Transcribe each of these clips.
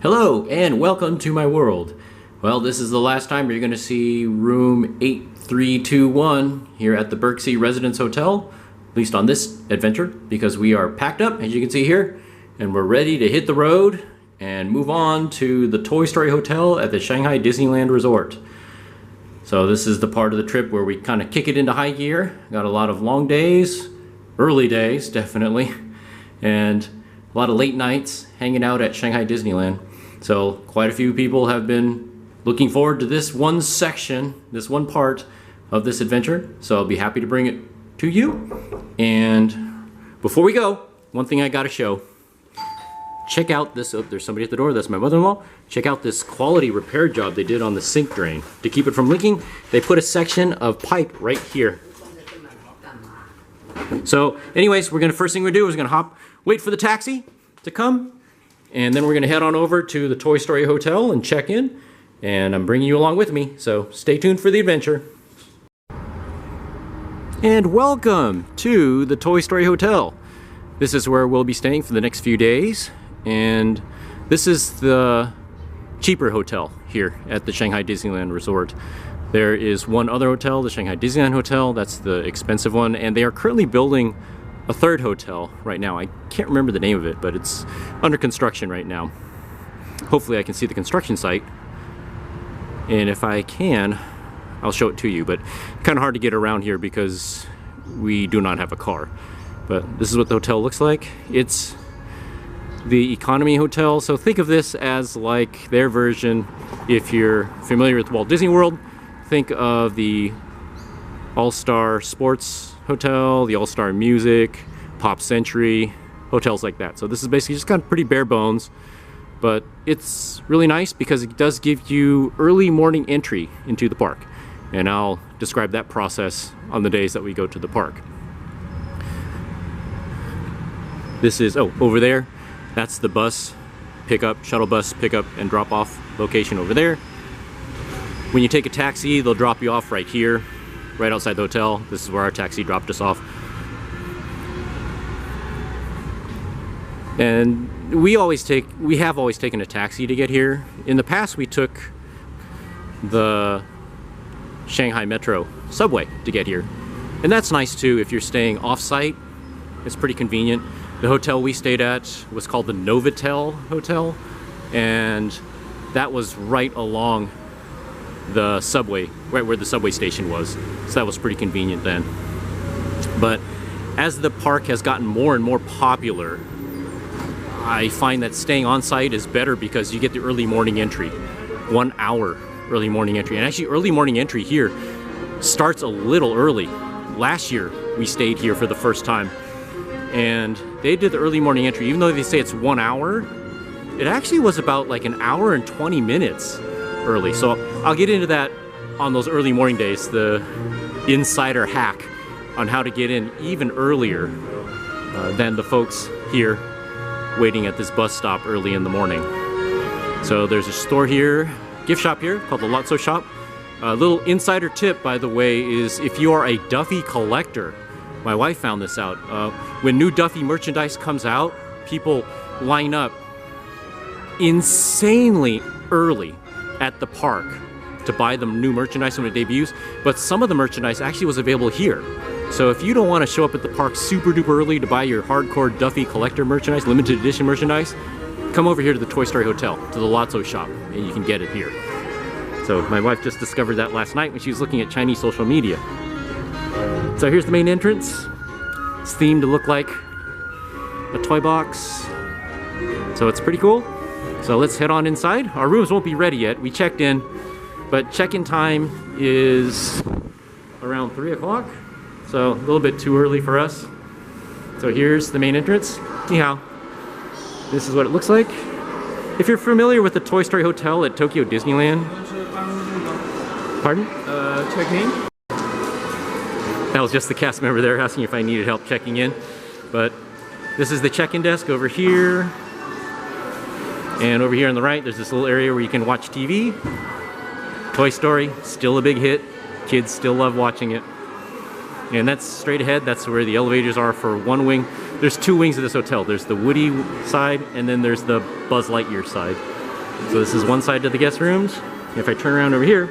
Hello and welcome to my world. Well, this is the last time you're going to see room 8321 here at the Berksea Residence Hotel, at least on this adventure, because we are packed up, as you can see here, and we're ready to hit the road and move on to the Toy Story Hotel at the Shanghai Disneyland Resort. So this is the part of the trip where we kind of kick it into high gear. Got a lot of long days, early days definitely, and a lot of late nights hanging out at Shanghai Disneyland. So quite a few people have been looking forward to this one section, this one part of this adventure. So I'll be happy to bring it to you. And before we go, one thing I gotta show. Check out this, oh, there's somebody at the door, that's my mother-in-law. Check out this quality repair job they did on the sink drain. To keep it from leaking, they put a section of pipe right here. So anyways, first thing we're gonna do is wait for the taxi to come, and then we're gonna head on over to the Toy Story Hotel and check in, and I'm bringing you along with me, so stay tuned for the adventure. And welcome to the Toy Story Hotel. This is where we'll be staying for the next few days, and this is the cheaper hotel here at the Shanghai Disneyland Resort. There is one other hotel, the Shanghai Disneyland Hotel, that's the expensive one, and they are currently building a third hotel right now. I can't remember the name of it, but it's under construction right now. Hopefully I can see the construction site, and if I can, I'll show it to you, but kind of hard to get around here because we do not have a car. But this is what the hotel looks like. It's the economy hotel, so think of this as like their version. If you're familiar with Walt Disney World, think of the All-Star Sports Hotel, the All-Star Music, Pop Century, hotels like that. So this is basically just kind of pretty bare bones, but it's really nice because it does give you early morning entry into the park. And I'll describe that process on the days that we go to the park. This is, over there, that's the bus pickup, shuttle bus pickup and drop off location over there. When you take a taxi, they'll drop you off right here, right outside the hotel. This is where our taxi dropped us off. And we have always taken a taxi to get here. In the past, we took the Shanghai Metro subway to get here. And that's nice too if you're staying off-site. It's pretty convenient. The hotel we stayed at was called the Novotel Hotel, and that was right along the subway, right where the subway station was. So that was pretty convenient then. But as the park has gotten more and more popular, I find that staying on site is better because you get the early morning entry, 1 hour early morning entry. And actually early morning entry here starts a little early. Last year we stayed here for the first time, and they did the early morning entry. Even though they say it's 1 hour, it actually was about like 1 hour and 20 minutes early. So I'll get into that on those early morning days, the insider hack on how to get in even earlier than the folks here waiting at this bus stop early in the morning. So there's a store here, gift shop here called the Lotso Shop. A little insider tip, by the way, is if you are a Duffy collector, my wife found this out, when new Duffy merchandise comes out, people line up insanely early at the park to buy the new merchandise when it debuts, but some of the merchandise actually was available here. So if you don't want to show up at the park super duper early to buy your hardcore Duffy collector merchandise, limited edition merchandise, come over here to the Toy Story Hotel, to the Lotso Shop, and you can get it here. So my wife just discovered that last night when she was looking at Chinese social media. So here's the main entrance. It's themed to look like a toy box. So it's pretty cool. So let's head on inside. Our rooms won't be ready yet. We checked in, but check-in time is around 3 o'clock. So a little bit too early for us. So here's the main entrance. Ni hao. This is what it looks like. If you're familiar with the Toy Story Hotel at Tokyo Disneyland. Pardon? Check-in. That was just the cast member there asking if I needed help checking in. But this is the check-in desk over here. And over here on the right, there's this little area where you can watch TV. Toy Story, still a big hit. Kids still love watching it. And that's straight ahead. That's where the elevators are for one wing. There's two wings of this hotel. There's the Woody side, and then there's the Buzz Lightyear side. So this is one side of the guest rooms. If I turn around over here,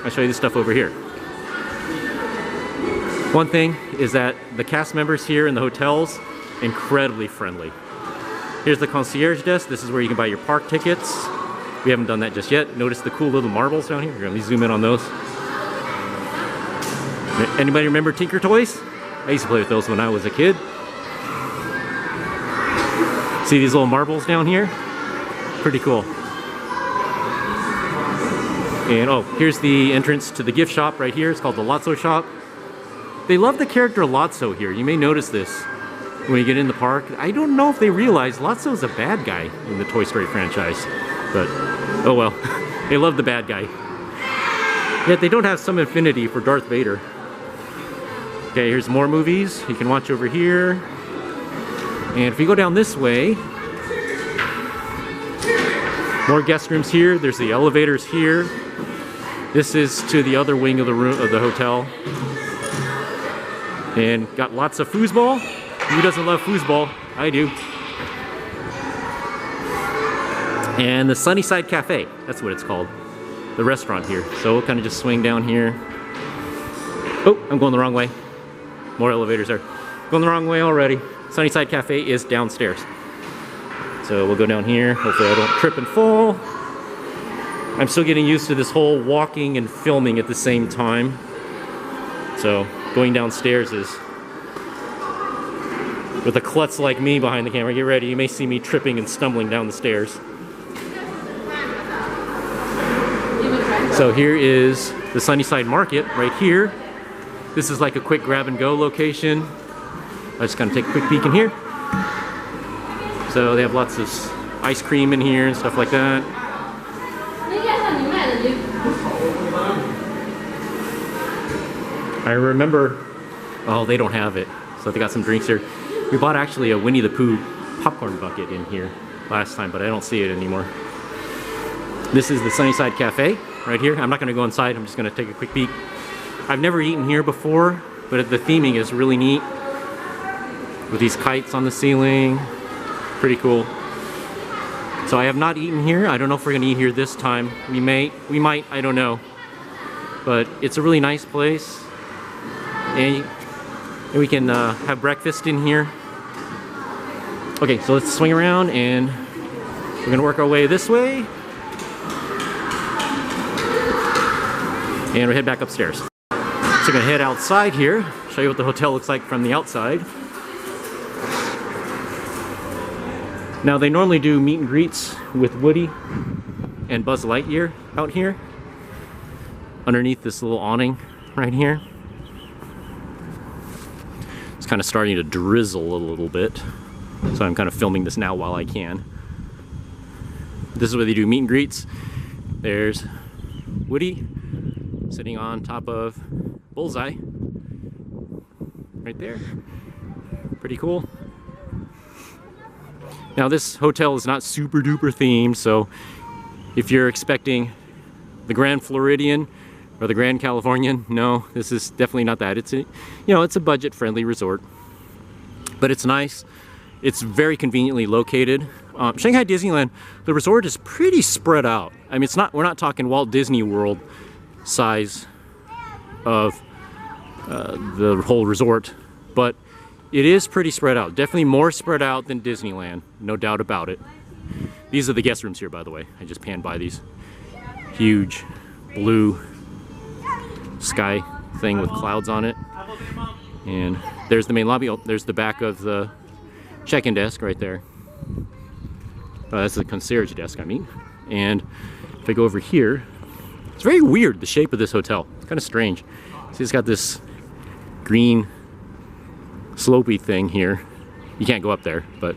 I'll show you the stuff over here. One thing is that the cast members here in the hotels, incredibly friendly. Here's the concierge desk. This is where you can buy your park tickets. We haven't done that just yet. Notice the cool little marbles down here. Let me zoom in on those. Anybody remember Tinker Toys? I used to play with those when I was a kid. See these little marbles down here? Pretty cool. And oh, here's the entrance to the gift shop right here. It's called the Lotso shop. They love the character Lotso here. You may notice this when you get in the park. I don't know if they realize Lotso's a bad guy in the Toy Story franchise, but oh well. They love the bad guy. Yet they don't have some affinity for Darth Vader. Okay, here's more movies you can watch over here. And if you go down this way, more guest rooms here. There's the elevators here. This is to the other wing of the room of the hotel. And got lots of foosball. Who doesn't love foosball? I do. And the Sunnyside Cafe, that's what it's called. The restaurant here. So we'll kind of just swing down here. Oh, I'm going the wrong way. More elevators there. Going the wrong way already. Sunnyside Cafe is downstairs. So we'll go down here. Hopefully I don't trip and fall. I'm still getting used to this whole walking and filming at the same time. So going downstairs is, with a klutz like me behind the camera, get ready. You may see me tripping and stumbling down the stairs. So here is the Sunnyside Market right here. This is like a quick grab and go location. I just kind of take a quick peek in here. So they have lots of ice cream in here and stuff like that. I remember, oh, they don't have it. So they got some drinks here. We bought actually a Winnie the Pooh popcorn bucket in here last time, but I don't see it anymore. This is the Sunnyside Cafe right here. I'm not going to go inside. I'm just going to take a quick peek. I've never eaten here before, but the theming is really neat. With these kites on the ceiling. Pretty cool. So I have not eaten here. I don't know if we're going to eat here this time. We might, I don't know. But it's a really nice place. And we can have breakfast in here. Okay, so let's swing around and we're going to work our way this way. And we'll head back upstairs. So we're going to head outside here, show you what the hotel looks like from the outside. Now they normally do meet and greets with Woody and Buzz Lightyear out here. Underneath this little awning right here. It's kind of starting to drizzle a little bit. So I'm kind of filming this now while I can. This is where they do meet and greets. There's Woody sitting on top of Bullseye. Right there. Pretty cool. Now this hotel is not super duper themed, so if you're expecting the Grand Floridian or the Grand Californian, no, this is definitely not that. It's a, it's a budget-friendly resort, but it's nice. It's very conveniently located. Shanghai Disneyland, the resort is pretty spread out. I mean, we're not talking Walt Disney World size of the whole resort, but it is pretty spread out. Definitely more spread out than Disneyland, no doubt about it. These are the guest rooms here, by the way. I just panned by these. Huge blue sky thing with clouds on it. And there's the main lobby. Oh, there's the back of the check-in desk right there. Oh, that's the concierge desk, I mean. And if I go over here, it's very weird, the shape of this hotel. It's kind of strange. See, it's got this green slopey thing here. You can't go up there, but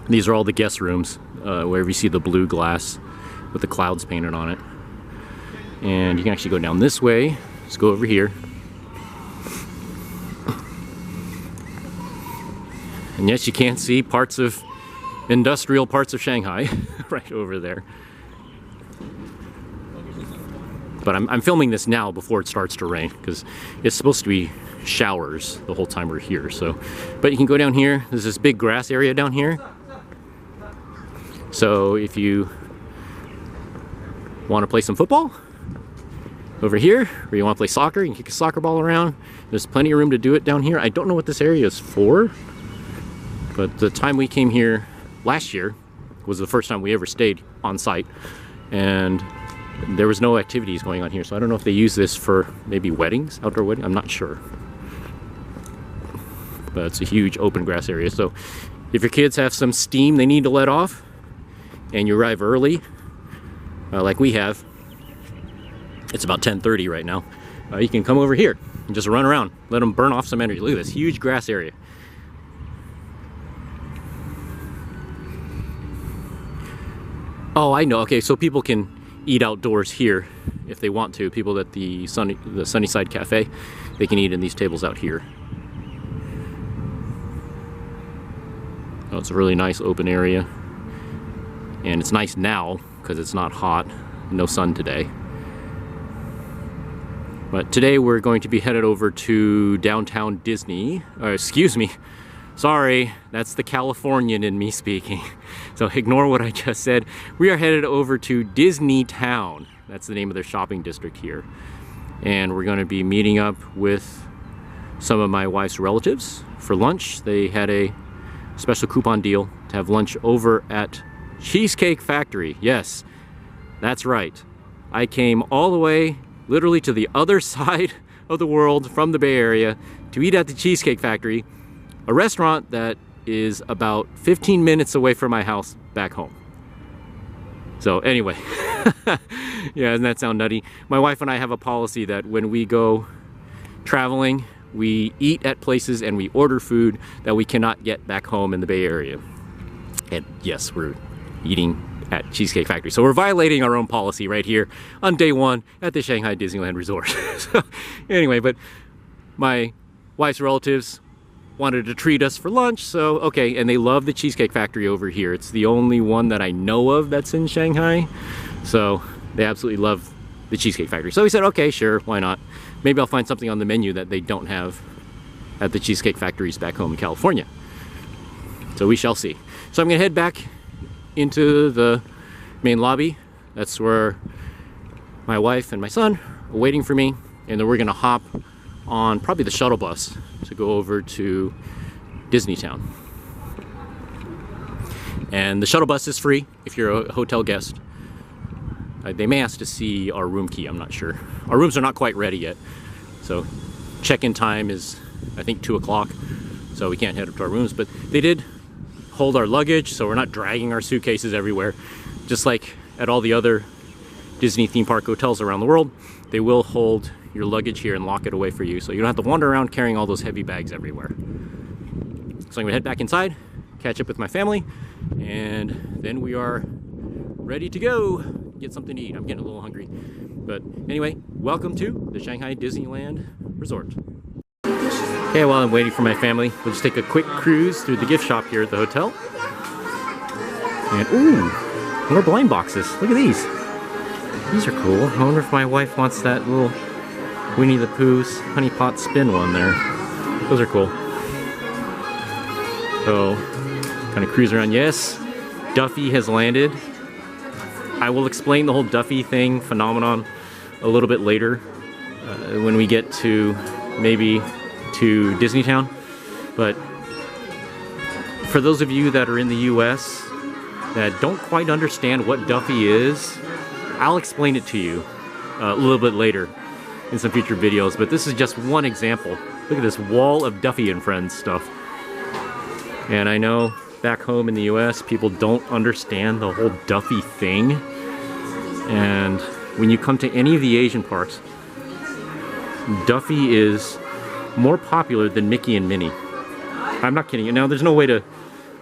these are all the guest rooms, wherever you see the blue glass with the clouds painted on it. And you can actually go down this way. Let's go over here. And yes, you can see parts of industrial parts of Shanghai right over there. But I'm filming this now before it starts to rain because it's supposed to be showers the whole time we're here. So, but you can go down here. There's this big grass area down here. So if you want to play some football over here, or you want to play soccer, you can kick a soccer ball around. There's plenty of room to do it down here. I don't know what this area is for, but the time we came here last year was the first time we ever stayed on site, and there was no activities going on here. So I don't know if they use this for maybe weddings, outdoor wedding. I'm not sure. But it's a huge open grass area. So if your kids have some steam they need to let off, and you arrive early, like we have, it's about 10:30 right now, you can come over here and just run around, let them burn off some energy. Look at this huge grass area. Oh, I know. Okay, so people can eat outdoors here if they want to. People at the Sunnyside Cafe, they can eat in these tables out here. Oh, it's a really nice open area, and it's nice now because it's not hot, no sun today. But today we're going to be headed over to downtown Disney. Excuse me. Sorry, that's the Californian in me speaking. So ignore what I just said. We are headed over to Disney Town. That's the name of their shopping district here. And we're going to be meeting up with some of my wife's relatives for lunch. They had a special coupon deal to have lunch over at Cheesecake Factory. Yes, that's right. I came all the way literally to the other side of the world from the Bay Area to eat at the Cheesecake Factory, a restaurant that is about 15 minutes away from my house back home. So anyway, yeah, doesn't that sound nutty? My wife and I have a policy that when we go traveling, we eat at places and we order food that we cannot get back home in the Bay Area. And yes, we're eating at Cheesecake Factory. So we're violating our own policy right here on day one at the Shanghai Disneyland Resort. So anyway, but my wife's relatives wanted to treat us for lunch, so okay, and they love the Cheesecake Factory over here. It's the only one that I know of that's in Shanghai, so they absolutely love the Cheesecake Factory. So we said, okay, sure, why not? Maybe I'll find something on the menu that they don't have at the Cheesecake Factories back home in California. So we shall see. So I'm gonna head back into the main lobby. That's where my wife and my son are waiting for me, and then we're gonna hop on probably the shuttle bus to go over to Disneytown. And the shuttle bus is free if you're a hotel guest. They may ask to see our room key, I'm not sure. Our rooms are not quite ready yet, so check-in time is I think 2 o'clock, so we can't head up to our rooms, but they did hold our luggage, so we're not dragging our suitcases everywhere. Just like at all the other Disney theme park hotels around the world, they will hold your luggage here and lock it away for you, so you don't have to wander around carrying all those heavy bags everywhere. So I'm gonna head back inside, catch up with my family, and then we are ready to go get something to eat. I'm getting a little hungry. But anyway, welcome to the Shanghai Disneyland Resort. Okay, while I'm waiting for my family, we'll just take a quick cruise through the gift shop here at the hotel. And ooh, more blind boxes. Look at these. These are cool. I wonder if my wife wants that little Winnie the Pooh's honey pot spin one there. Those are cool. So, kind of cruise around. Yes, Duffy has landed. I will explain the whole Duffy thing phenomenon a little bit later when we get to maybe to Disneytown. But for those of you that are in the US that don't quite understand what Duffy is, I'll explain it to you a little bit later in some future videos, but this is just one example. Look at this wall of Duffy and Friends stuff. And I know back home in the US, people don't understand the whole Duffy thing. And when you come to any of the Asian parks, Duffy is more popular than Mickey and Minnie. I'm not kidding you. Now, there's no way to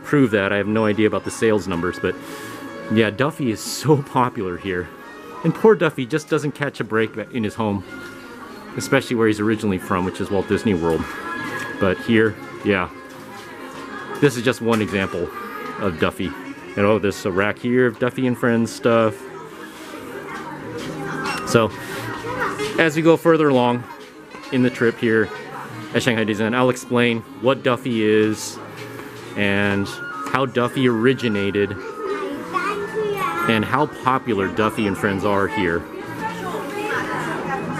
prove that. I have no idea about the sales numbers, but yeah, Duffy is so popular here. And poor Duffy just doesn't catch a break in his home, especially where he's originally from, which is Walt Disney World. But here, yeah, this is just one example of Duffy. And oh, there's a rack here of Duffy and Friends stuff. So, as we go further along in the trip here at Shanghai Disneyland, I'll explain what Duffy is and how Duffy originated and how popular Duffy and Friends are here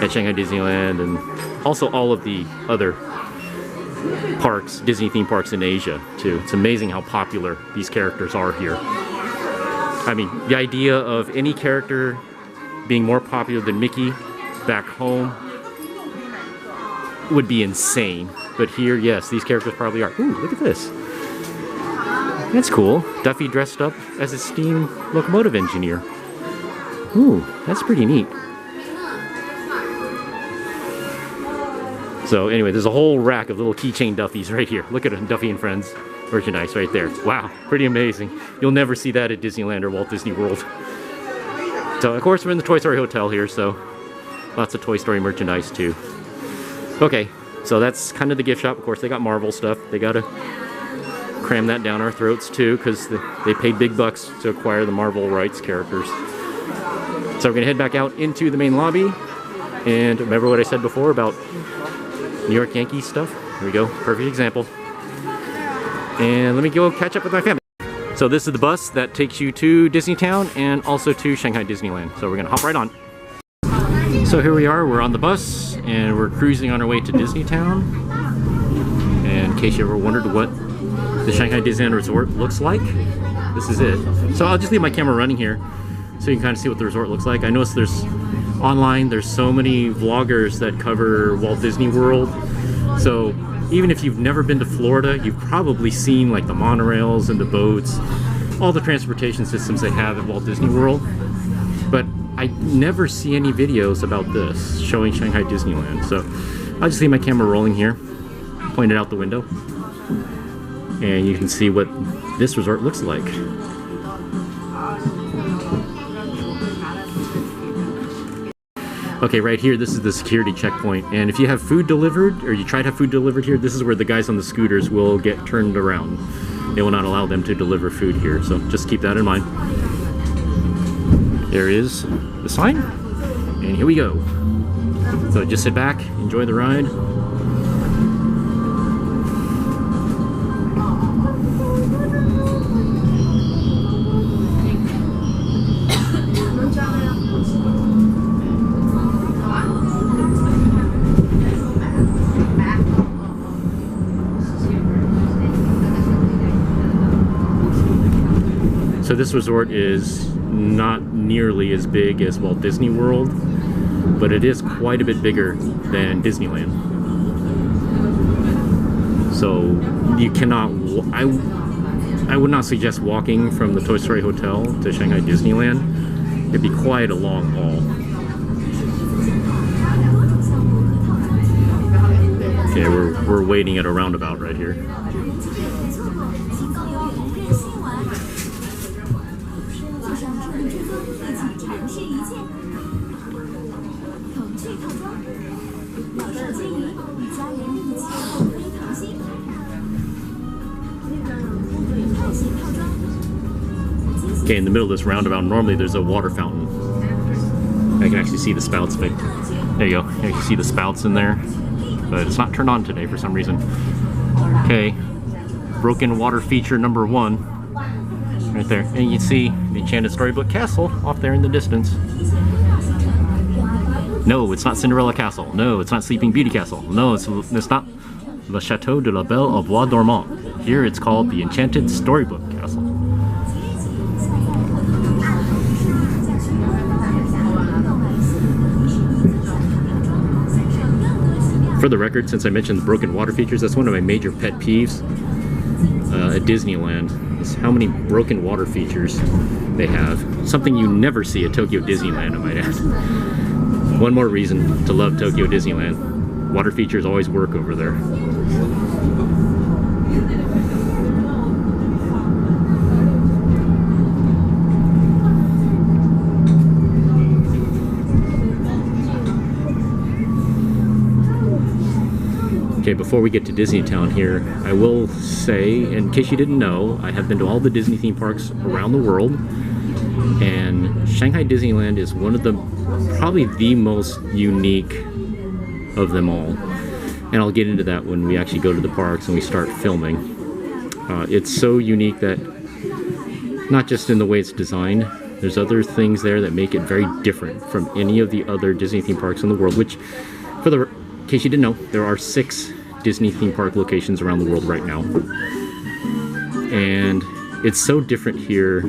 at Shanghai Disneyland, and also all of the other parks, Disney theme parks in Asia too. It's amazing how popular these characters are here. I mean, the idea of any character being more popular than Mickey back home would be insane. But here, yes, these characters probably are. Ooh, look at this. That's cool. Duffy dressed up as a steam locomotive engineer. Ooh, that's pretty neat. So anyway, there's a whole rack of little keychain Duffys right here. Look at it, Duffy and Friends merchandise right there. Wow, pretty amazing. You'll never see that at Disneyland or Walt Disney World. So of course we're in the Toy Story Hotel here, so lots of Toy Story merchandise too. Okay, so that's kind of the gift shop. Of course they got Marvel stuff. They gotta cram that down our throats too, because they paid big bucks to acquire the Marvel rights characters. So we're gonna head back out into the main lobby, and remember what I said before about New York Yankees stuff? Here we go, perfect example. And let me go catch up with my family. So this is the bus that takes you to Disneytown and also to Shanghai Disneyland. So we're gonna hop right on. So here we are, we're on the bus and we're cruising on our way to Disneytown. And in case you ever wondered what the Shanghai Disneyland Resort looks like, this is it. So I'll just leave my camera running here so you can kind of see what the resort looks like. I noticed there's so many vloggers that cover Walt Disney World. So even if you've never been to Florida, you've probably seen like the monorails and the boats, all the transportation systems they have at Walt Disney World. But I never see any videos about this showing Shanghai Disneyland. So I'll just leave my camera rolling here, point it out the window, and you can see what this resort looks like. Okay, right here, this is the security checkpoint, and if you have food delivered, or you try to have food delivered here, this is where the guys on the scooters will get turned around. They will not allow them to deliver food here, so just keep that in mind. There is the sign, and here we go. So just sit back, enjoy the ride. So this resort is not nearly as big as Walt Disney World, but it is quite a bit bigger than Disneyland. So you cannot, I would not suggest walking from the Toy Story Hotel to Shanghai Disneyland. It'd be quite a long haul. Okay, we're waiting at a roundabout right here. Okay, in the middle of this roundabout, normally there's a water fountain. I can actually see the spouts. There you go. You can see the spouts in there, but it's not turned on today for some reason. Okay, broken water feature number 1, right there. And you can see the Enchanted Storybook Castle off there in the distance. No, it's not Cinderella Castle. No, it's not Sleeping Beauty Castle. No, it's not Le Chateau de la Belle of Bois Dormant. Here it's called the Enchanted Storybook Castle. For the record, since I mentioned the broken water features, that's one of my major pet peeves at Disneyland, is how many broken water features they have. Something you never see at Tokyo Disneyland, I might add. One more reason to love Tokyo Disneyland. Water features always work over there. Okay, before we get to Disneytown here, I will say, in case you didn't know, I have been to all the Disney theme parks around the world, and Shanghai Disneyland is one of the, probably the most unique of them all. And I'll get into that when we actually go to the parks and we start filming. It's so unique that, not just in the way it's designed, There's other things there that make it very different from any of the other Disney theme parks in the world, which, for the in case you didn't know, there are 6 Disney theme park locations around the world right now. And it's so different here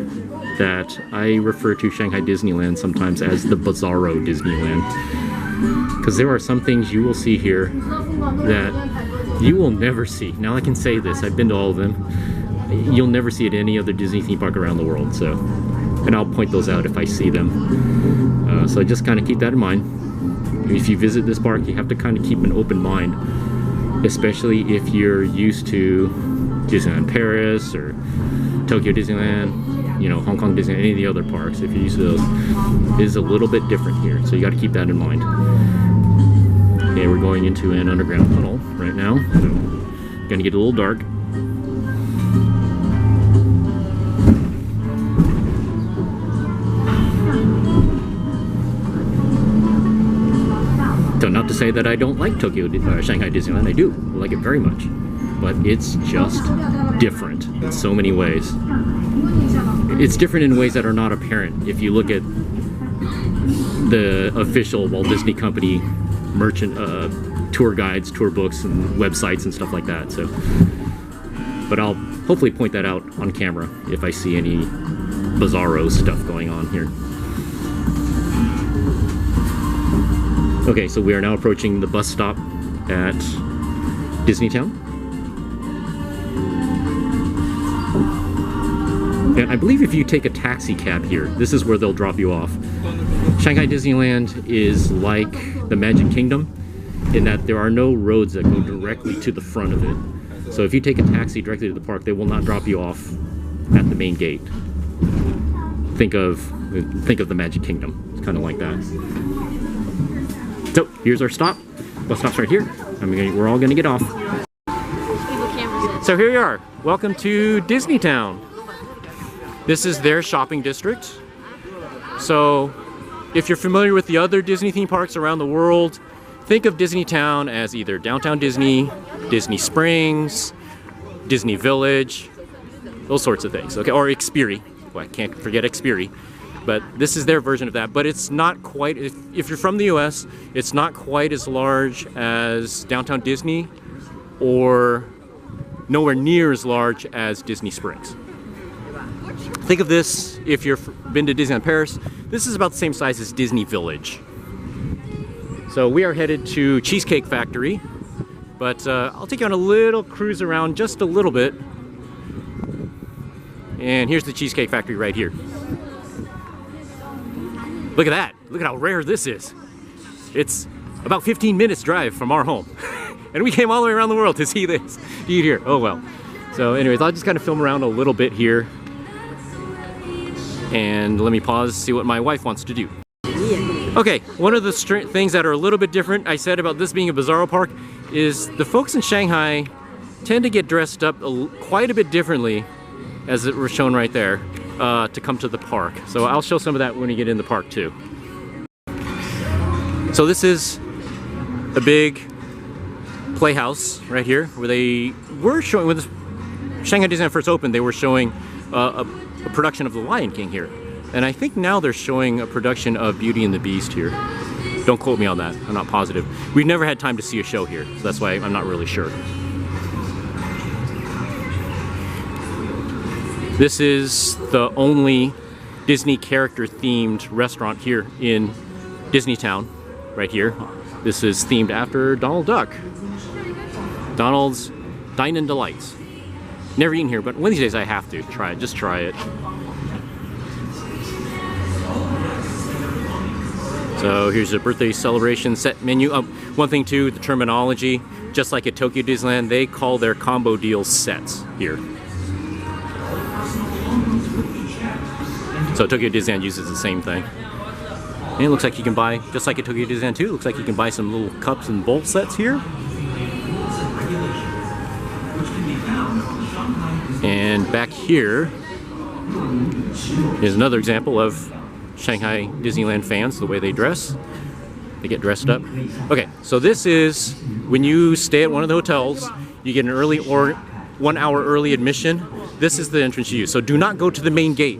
that I refer to Shanghai Disneyland sometimes as the Bizarro Disneyland. Because there are some things you will see here that you will never see. Now I can say this, I've been to all of them. You'll never see at any other Disney theme park around the world, so, and I'll point those out if I see them. So just kind of keep that in mind. If you visit this park, you have to kind of keep an open mind, especially if you're used to Disneyland Paris or Tokyo Disneyland, you know, Hong Kong Disneyland, any of the other parks. If you're used to those, it is a little bit different here, so you got to keep that in mind. Okay, we're going into an underground tunnel right now, so gonna get a little dark. So not to say that I don't like Shanghai Disneyland, I do. I like it very much. But it's just different in so many ways. It's different in ways that are not apparent if you look at the official Walt Disney Company merchant tour guides, tour books, and websites and stuff like that. So, but I'll hopefully point that out on camera if I see any bizarro stuff going on here. Okay, so we are now approaching the bus stop at Disneytown. And I believe if you take a taxi cab here, this is where they'll drop you off. Shanghai Disneyland is like the Magic Kingdom in that there are no roads that go directly to the front of it. So if you take a taxi directly to the park, they will not drop you off at the main gate. Think of the Magic Kingdom. It's kind of like that. So here's our stop. Bus stop's right here. We're all gonna get off. So here we are. Welcome to Disneytown. This is their shopping district. So if you're familiar with the other Disney theme parks around the world, think of Disneytown as either Downtown Disney, Disney Springs, Disney Village, those sorts of things. Okay, or Xperi. Well, I can't forget Xperi. But this is their version of that. But it's not quite, if you're from the US, it's not quite as large as Downtown Disney or nowhere near as large as Disney Springs. Think of this, if you've been to Disneyland Paris, this is about the same size as Disney Village. So we are headed to Cheesecake Factory, but I'll take you on a little cruise around just a little bit. And here's the Cheesecake Factory right here. Look at that. Look at how rare this is. It's about 15 minutes drive from our home. And we came all the way around the world to see this, to eat here. Oh well. So anyways, I'll just kind of film around a little bit here. And let me pause, see what my wife wants to do. Okay, one of the things that are a little bit different, I said about this being a Bizarro park, is the folks in Shanghai tend to get dressed up quite a bit differently, as it was shown right there. To come to the park. So I'll show some of that when we get in the park too. So this is a big playhouse right here where they were showing, when this Shanghai Disneyland first opened, they were showing a production of The Lion King here. And I think now they're showing a production of Beauty and the Beast here. Don't quote me on that, I'm not positive. We've never had time to see a show here, so that's why I'm not really sure. This is the only Disney character themed restaurant here in Disneytown, right here. This is themed after Donald Duck. Donald's Dine-In Delights. Never eaten here, but one of these days I have to try it, just try it. So here's a birthday celebration set menu. One thing too, the terminology, just like at Tokyo Disneyland, they call their combo deals sets here. So Tokyo Disneyland uses the same thing. And it looks like you can buy, just like at Tokyo Disneyland too, looks like you can buy some little cups and bowl sets here. And back here is another example of Shanghai Disneyland fans, the way they dress. They get dressed up. Okay, so this is when you stay at one of the hotels, you get an early or 1 hour early admission. This is the entrance you use. So do not go to the main gate.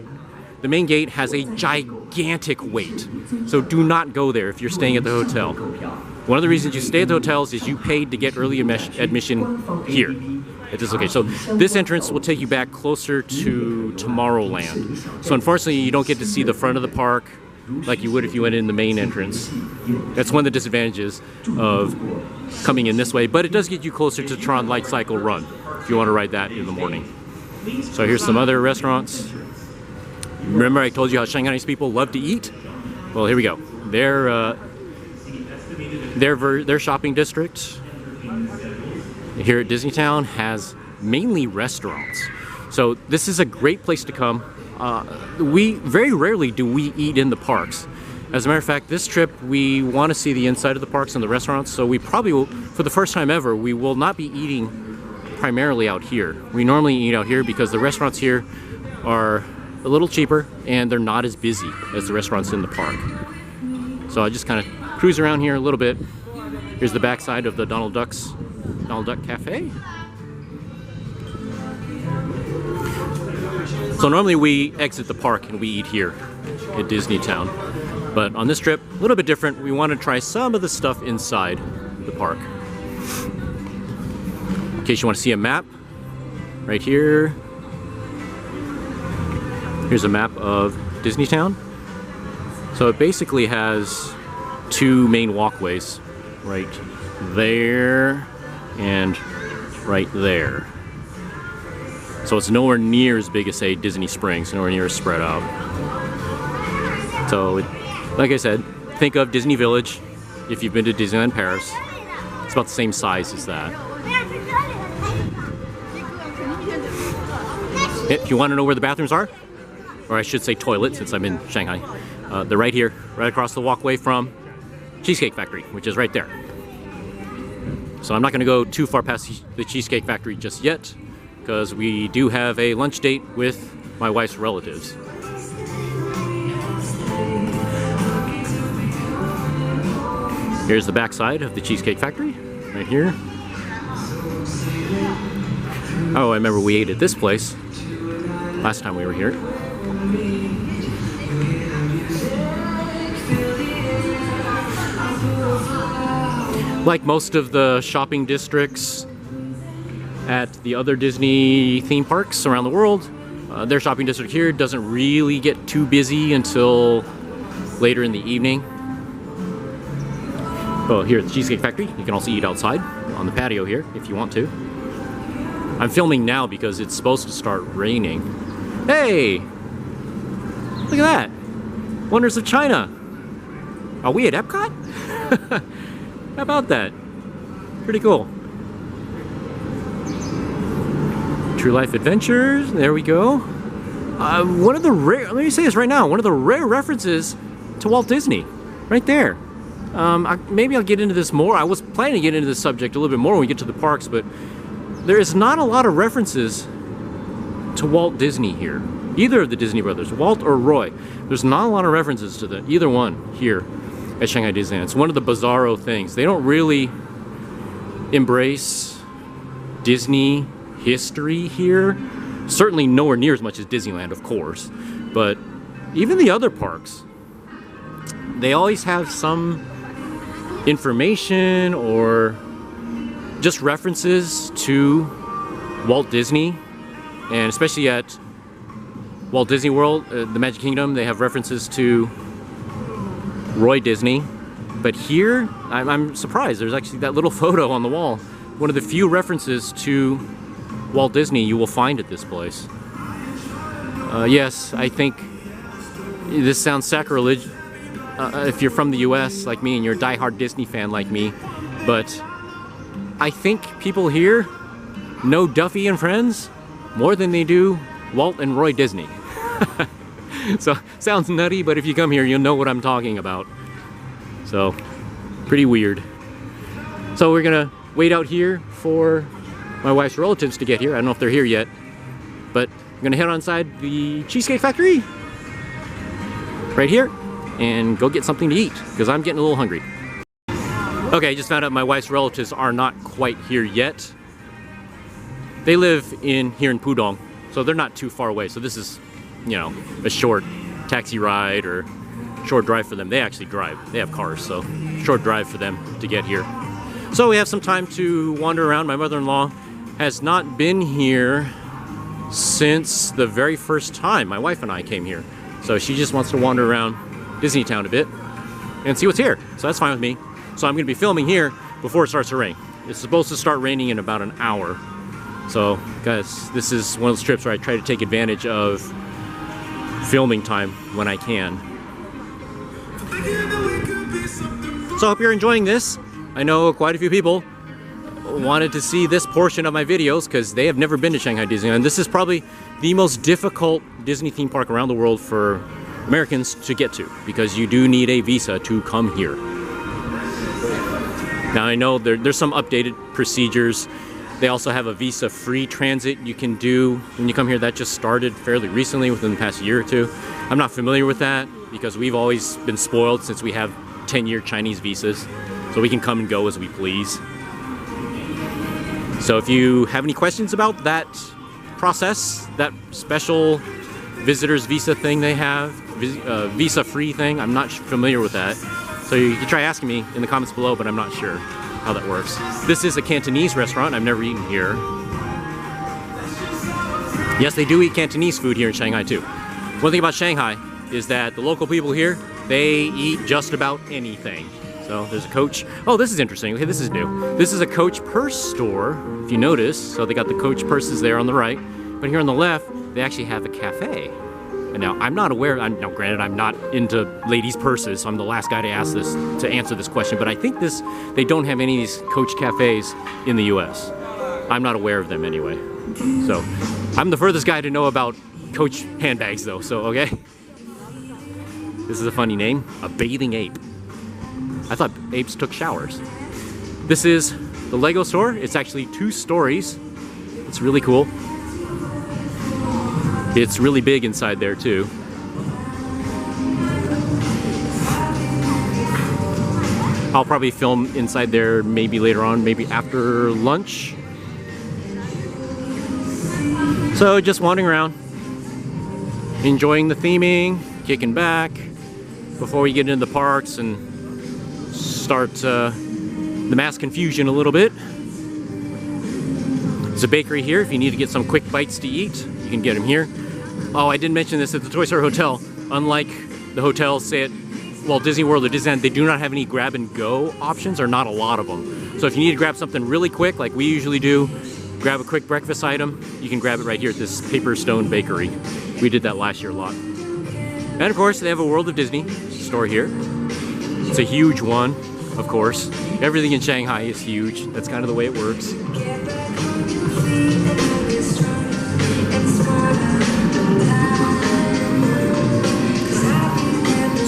the main gate has a gigantic wait. So do not go there if you're staying at the hotel. One of the reasons you stay at the hotels is you paid to get early admission here at this location. So this entrance will take you back closer to Tomorrowland. So unfortunately, you don't get to see the front of the park like you would if you went in the main entrance. That's one of the disadvantages of coming in this way, but it does get you closer to Tron Light Cycle Run if you want to ride that in the morning. So here's some other restaurants. Remember I told you how Shanghainese people love to eat? Well, here we go. Their shopping district here at Disneytown has mainly restaurants. So this is a great place to come. We very rarely do we eat in the parks. As a matter of fact, this trip we want to see the inside of the parks and the restaurants, so we probably will, for the first time ever, we will not be eating primarily out here. We normally eat out here because the restaurants here are a little cheaper and they're not as busy as the restaurants in the park. So I just kind of cruise around here a little bit. Here's the backside of the Donald Duck Cafe. So normally we exit the park and we eat here at Disneytown. But on this trip, a little bit different. We want to try some of the stuff inside the park. In case you want to see a map, right here. Here's a map of Disneytown. So it basically has two main walkways, right there and right there. So it's nowhere near as big as, say, Disney Springs, nowhere near as spread out. So, like I said, think of Disney Village if you've been to Disneyland Paris. It's about the same size as that. If you want to know where the bathrooms are, or I should say toilets since I'm in Shanghai, they're right here, right across the walkway from Cheesecake Factory, which is right there. So I'm not going to go too far past the Cheesecake Factory just yet, because we do have a lunch date with my wife's relatives. Here's the backside of the Cheesecake Factory, right here. Oh, I remember we ate at this place last time we were here. Like most of the shopping districts at the other Disney theme parks around the world, their shopping district here doesn't really get too busy until later in the evening. Oh, here at the Cheesecake Factory, you can also eat outside on the patio here if you want to. I'm filming now because it's supposed to start raining. Hey! Look at that! Wonders of China! Are we at Epcot? How about that? Pretty cool. True Life Adventures, there we go. One of the rare, let me say this right now, one of the rare references to Walt Disney, right there. Maybe I'll get into this more. I was planning to get into this subject a little bit more when we get to the parks, but there is not a lot of references to Walt Disney here. Either of the Disney brothers, Walt or Roy. There's not a lot of references to either one here at Shanghai Disneyland. It's one of the bizarro things. They don't really embrace Disney history here. Certainly nowhere near as much as Disneyland, of course. But even the other parks, they always have some information or just references to Walt Disney. And especially at Walt Disney World, the Magic Kingdom, they have references to Roy Disney. But here, I'm surprised. There's actually that little photo on the wall. One of the few references to Walt Disney you will find at this place. Yes, I think this sounds sacrilege if you're from the US like me and you're a diehard Disney fan like me, but I think people here know Duffy and Friends more than they do Walt and Roy Disney. So, sounds nutty, but if you come here, you'll know what I'm talking about. So, pretty weird. So we're gonna wait out here for my wife's relatives to get here. I don't know if they're here yet, but I'm gonna head on inside the Cheesecake Factory right here and go get something to eat because I'm getting a little hungry. Okay, I just found out my wife's relatives are not quite here yet. They live here in Pudong, so they're not too far away. So this is you know, a short taxi ride or short drive for them. They actually drive. They have cars, so short drive for them to get here. So we have some time to wander around. My mother-in-law has not been here since the very first time my wife and I came here. So she just wants to wander around Disneytown a bit and see what's here. So that's fine with me. So I'm going to be filming here before it starts to rain. It's supposed to start raining in about an hour. So guys, this is one of those trips where I try to take advantage of filming time when I can. So I hope you're enjoying this. I know quite a few people wanted to see this portion of my videos because they have never been to Shanghai Disneyland. This is probably the most difficult Disney theme park around the world for Americans to get to because you do need a visa to come here. Now I know there's some updated procedures. They also have a visa-free transit you can do when you come here. That just started fairly recently, within the past year or two. I'm not familiar with that because we've always been spoiled since we have 10-year Chinese visas. So we can come and go as we please. So if you have any questions about that process, that special visitor's visa thing they have, visa-free thing, I'm not familiar with that. So you can try asking me in the comments below, but I'm not sure how that works. This is a Cantonese restaurant. I've never eaten here. Yes, they do eat Cantonese food here in Shanghai too. One thing about Shanghai is that the local people here, they eat just about anything. So there's a Coach. Oh, this is interesting. Okay, this is new. This is a Coach purse store, if you notice. So they got the Coach purses there on the right. But here on the left, they actually have a cafe. And now I'm not aware, now granted I'm not into ladies' purses, so I'm the last guy to answer this question, but I think they don't have any of these Coach cafes in the US. I'm not aware of them anyway. So I'm the furthest guy to know about Coach handbags though, so okay. This is a funny name, a bathing ape. I thought apes took showers. This is the Lego store. It's actually 2 stories. It's really cool. It's really big inside there too. I'll probably film inside there maybe later on, maybe after lunch. So just wandering around, enjoying the theming, kicking back before we get into the parks and start the mass confusion a little bit. There's a bakery here if you need to get some quick bites to eat. You can get them here. Oh, I didn't mention this at the Toy Story Hotel. Unlike the hotels, say at Walt Disney World or Disneyland, they do not have any grab and go options, or not a lot of them. So if you need to grab something really quick, like we usually do, grab a quick breakfast item, you can grab it right here at this Paper Stone Bakery. We did that last year a lot. And of course, they have a World of Disney store here. It's a huge one, of course. Everything in Shanghai is huge. That's kind of the way it works.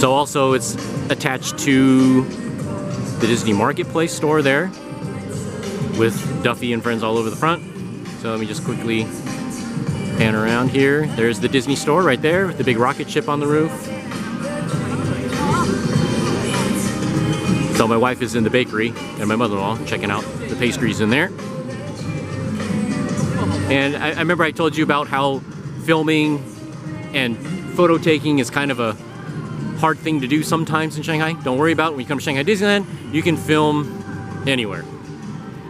So also it's attached to the Disney Marketplace store there with Duffy and friends all over the front. So let me just quickly pan around here. There's the Disney store right there with the big rocket ship on the roof. So my wife is in the bakery and my mother-in-law checking out the pastries in there. And I remember I told you about how filming and photo taking is kind of a hard thing to do sometimes in Shanghai. Don't worry about it. When you come to Shanghai Disneyland, you can film anywhere.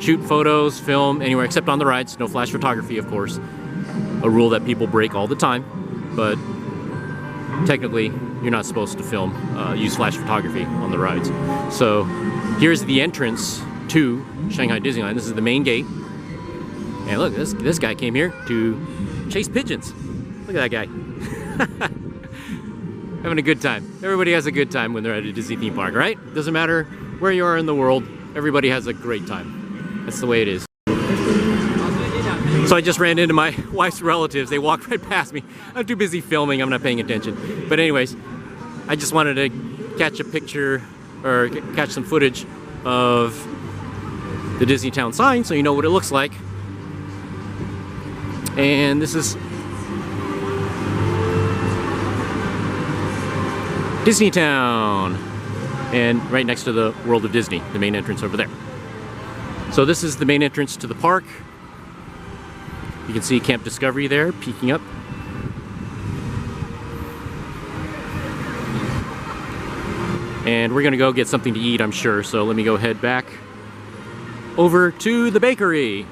Shoot photos, film anywhere except on the rides. No flash photography, of course. A rule that people break all the time. But technically, you're not supposed to film, use flash photography on the rides. So here's the entrance to Shanghai Disneyland. This is the main gate. And look, this guy came here to chase pigeons. Look at that guy. Having a good time. Everybody has a good time when they're at a Disney theme park, right? Doesn't matter where you are in the world, everybody has a great time. That's the way it is. So I just ran into my wife's relatives. They walked right past me. I'm too busy filming, I'm not paying attention. But anyways, I just wanted to catch a picture, or catch some footage of the Disneytown sign so you know what it looks like. And this is Disneytown, and right next to the World of Disney, the main entrance over there. So this is the main entrance to the park. You can see Camp Discovery there, peeking up. And we're gonna go get something to eat, I'm sure. So let me go head back over to the bakery.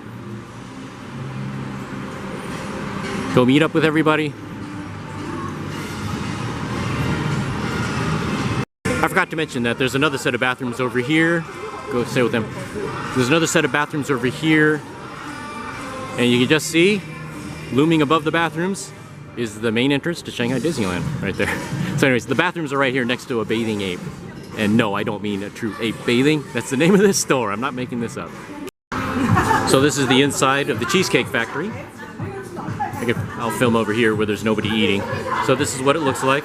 Go meet up with everybody. I forgot to mention that there's another set of bathrooms over here. Go stay with them. There's another set of bathrooms over here. And you can just see, looming above the bathrooms, is the main entrance to Shanghai Disneyland, right there. So anyways, the bathrooms are right here next to a bathing ape. And no, I don't mean a true ape bathing. That's the name of this store. I'm not making this up. So this is the inside of the Cheesecake Factory. I'll film over here where there's nobody eating. So this is what it looks like.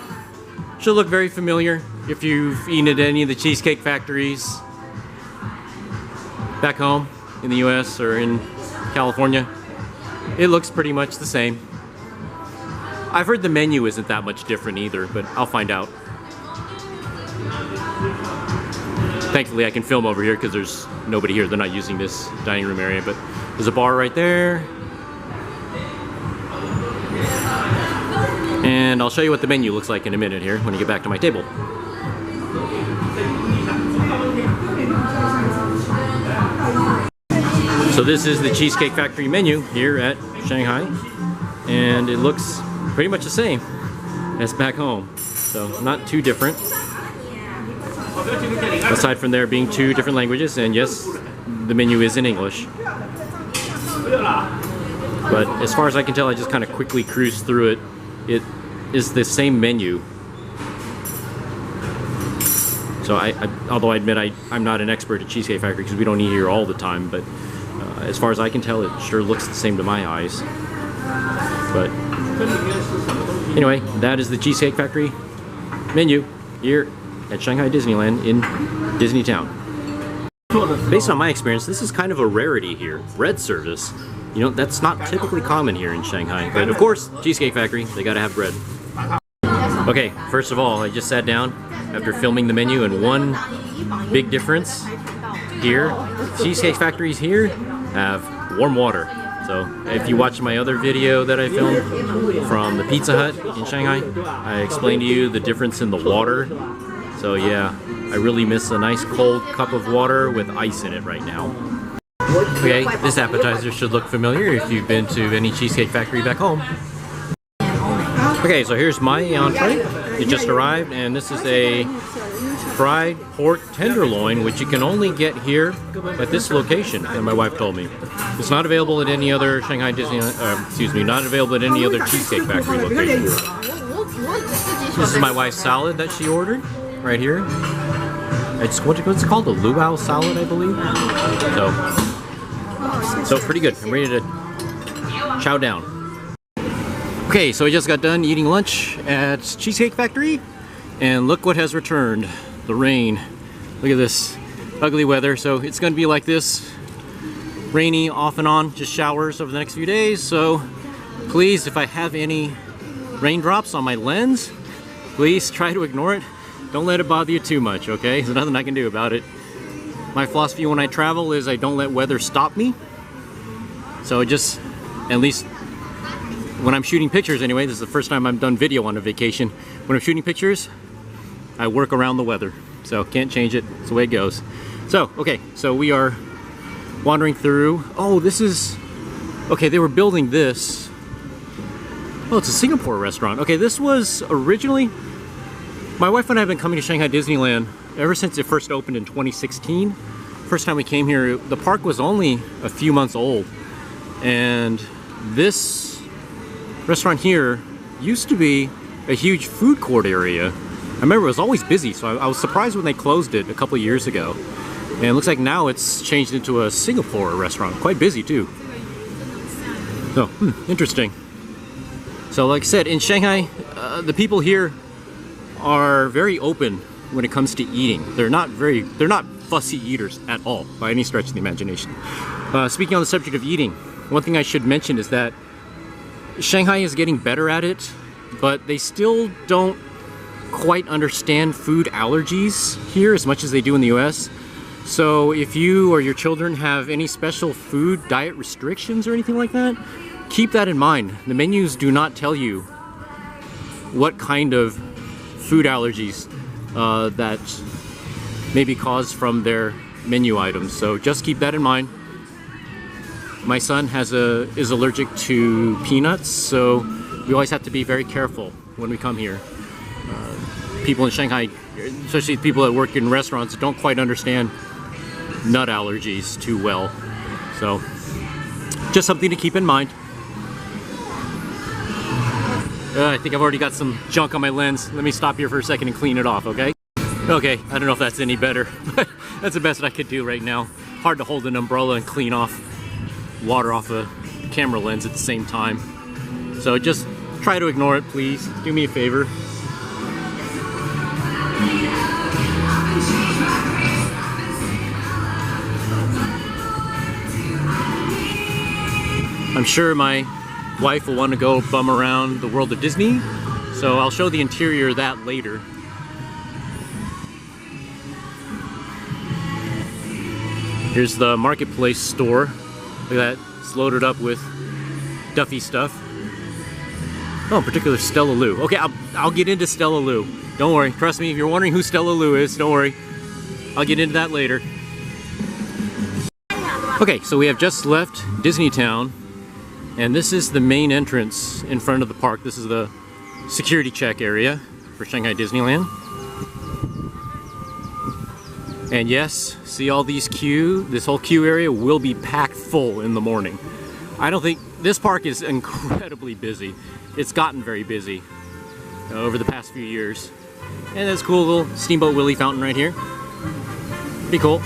Should look very familiar if you've eaten at any of the Cheesecake Factories back home in the US or in California. It looks pretty much the same. I've heard the menu isn't that much different either, but I'll find out. Thankfully I can film over here because there's nobody here. They're not using this dining room area, but there's a bar right there. And I'll show you what the menu looks like in a minute here when I get back to my table. So this is the Cheesecake Factory menu here at Shanghai, and it looks pretty much the same as back home. So not too different. Aside from there being two different languages, and yes, the menu is in English. But as far as I can tell, I just kind of quickly cruised through it. It is the same menu. So although I admit I'm not an expert at Cheesecake Factory because we don't eat here all the time, but as far as I can tell, it sure looks the same to my eyes. But anyway, that is the Cheesecake Factory menu here at Shanghai Disneyland in Disneytown. Based on my experience, this is kind of a rarity here. Bread service. You know, that's not typically common here in Shanghai. But of course, Cheesecake Factory, they gotta have bread. Okay, first of all, I just sat down after filming the menu, and one big difference here, Cheesecake Factories here have warm water. So if you watched my other video that I filmed from the Pizza Hut in Shanghai, I explained to you the difference in the water. So yeah, I really miss a nice cold cup of water with ice in it right now. Okay, this appetizer should look familiar if you've been to any Cheesecake Factory back home. Okay, so here's my entree. It just arrived, and this is a fried pork tenderloin, which you can only get here at this location, and my wife told me. It's not available at any other Shanghai Disneyland, not available at any other Cheesecake Factory location. This is my wife's salad that she ordered, right here. It's, what's it called? A luau salad, I believe. So pretty good. I'm ready to chow down. Okay, so I just got done eating lunch at Cheesecake Factory, and look what has returned. The rain. Look at this ugly weather. So it's going to be like this, rainy off and on, just showers over the next few days. So please, if I have any raindrops on my lens, please try to ignore it. Don't let it bother you too much, okay? There's nothing I can do about it. My philosophy when I travel is I don't let weather stop me. So just, at least when I'm shooting pictures anyway, this is the first time I've done video on a vacation. When I'm shooting pictures, I work around the weather. So can't change it, it's the way it goes. So, okay, so we are wandering through. Oh, this is, okay, they were building this. Oh, it's a Singapore restaurant. Okay, this was originally, my wife and I have been coming to Shanghai Disneyland ever since it first opened in 2016. First time we came here, the park was only a few months old. And this restaurant here used to be a huge food court area. I remember it was always busy, so I was surprised when they closed it a couple of years ago. And it looks like now it's changed into a Singapore restaurant. Quite busy too. So, interesting. So like I said, in Shanghai, the people here are very open when it comes to eating. They're not fussy eaters at all, by any stretch of the imagination. Speaking on the subject of eating, one thing I should mention is that Shanghai is getting better at it, but they still don't quite understand food allergies here as much as they do in the US. So if you or your children have any special food diet restrictions or anything like that, keep that in mind. The menus do not tell you what kind of food allergies that may be caused from their menu items. So just keep that in mind. My son is allergic to peanuts, so we always have to be very careful when we come here. People in Shanghai, especially people that work in restaurants, don't quite understand nut allergies too well. So just something to keep in mind. I think I've already got some junk on my lens. Let me stop here for a second and clean it off, okay? Okay, I don't know if that's any better, but that's the best I could do right now. Hard to hold an umbrella and clean off water off a camera lens at the same time. So just try to ignore it, please. Do me a favor. I'm sure my wife will want to go bum around the world of Disney, so I'll show the interior of that later. Here's the marketplace store. Look at that, it's loaded up with Duffy stuff. Oh, in particular Stella Lou. Okay, I'll get into Stella Lou. Don't worry, trust me, if you're wondering who Stella Lou is, don't worry. I'll get into that later. Okay, so we have just left Disneytown, and this is the main entrance in front of the park. This is the security check area for Shanghai Disneyland. And yes, see all these this whole queue area will be packed full in the morning. I don't think, this park is incredibly busy. It's gotten very busy over the past few years. And there's a cool little Steamboat Willie fountain right here. Pretty cool.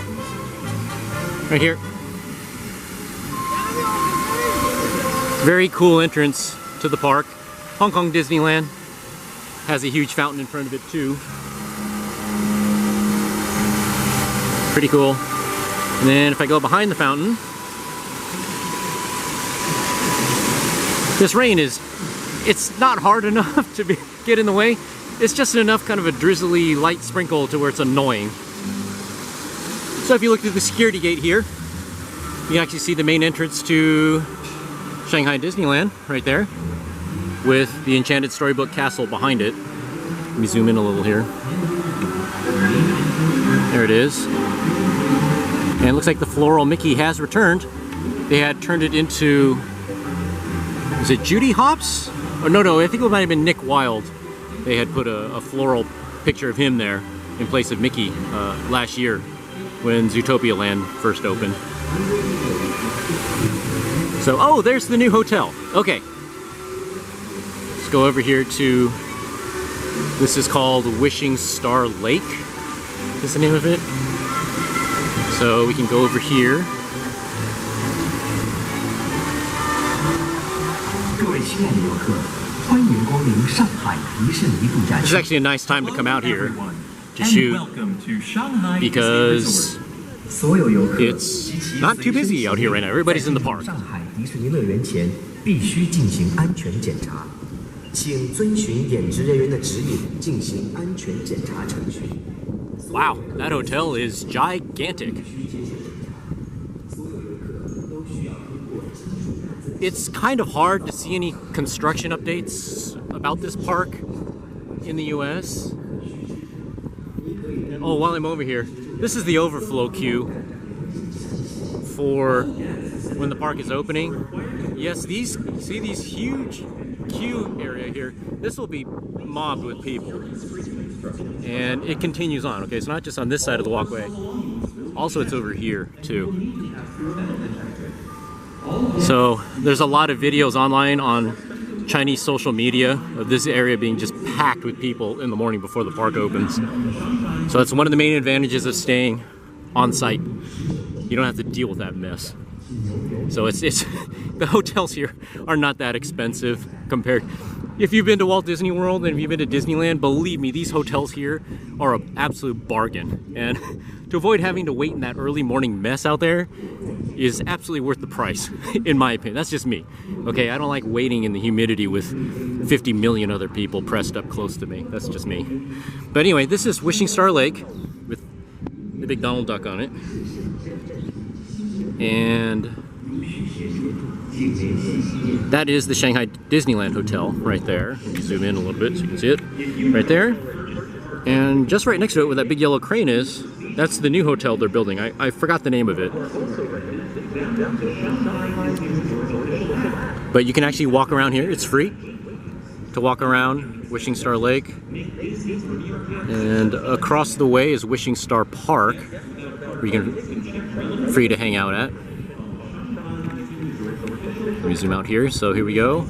Right here. Very cool entrance to the park. Hong Kong Disneyland has a huge fountain in front of it too. Pretty cool. And then if I go behind the fountain, this rain it's not hard enough to get in the way. It's just enough kind of a drizzly light sprinkle to where it's annoying. So if you look through the security gate here, you can actually see the main entrance to Shanghai Disneyland right there with the Enchanted Storybook Castle behind it. Let me zoom in a little here. There it is. And it looks like the floral Mickey has returned. They had turned it into, is it Judy Hopps? Oh, no, I think it might have been Nick Wilde. They had put a floral picture of him there in place of Mickey last year when Zootopia Land first opened. So, oh, there's the new hotel. Okay. Let's go over here to, this is called Wishing Star Lake, is the name of it. So we can go over here. This is actually a nice time to come out here to shoot because it's not too busy out here right now. Everybody's in the park. Wow, that hotel is gigantic. It's kind of hard to see any construction updates about this park in the US. Oh, while I'm over here, this is the overflow queue for when the park is opening. Yes, see these huge queue area here. This will be mobbed with people. And it continues on. Okay, it's not just on this side of the walkway. Also, it's over here too. So there's a lot of videos online on Chinese social media of this area being just packed with people in the morning before the park opens. So that's one of the main advantages of staying on site. You don't have to deal with that mess. So it's the hotels here are not that expensive compared. If you've been to Walt Disney World and if you've been to Disneyland, believe me, these hotels here are an absolute bargain. And to avoid having to wait in that early morning mess out there is absolutely worth the price, in my opinion. That's just me. Okay, I don't like waiting in the humidity with 50 million other people pressed up close to me. That's just me. But anyway, this is Wishing Star Lake with the big Donald Duck on it. And that is the Shanghai Disneyland Hotel right there. Let me zoom in a little bit so you can see it. Right there. And just right next to it where that big yellow crane is That's the new hotel they're building. I forgot the name of it. But you can actually walk around here. It's free to walk around Wishing Star Lake. And across the way is Wishing Star Park, where you can free to hang out at. Let me zoom out here. So here we go.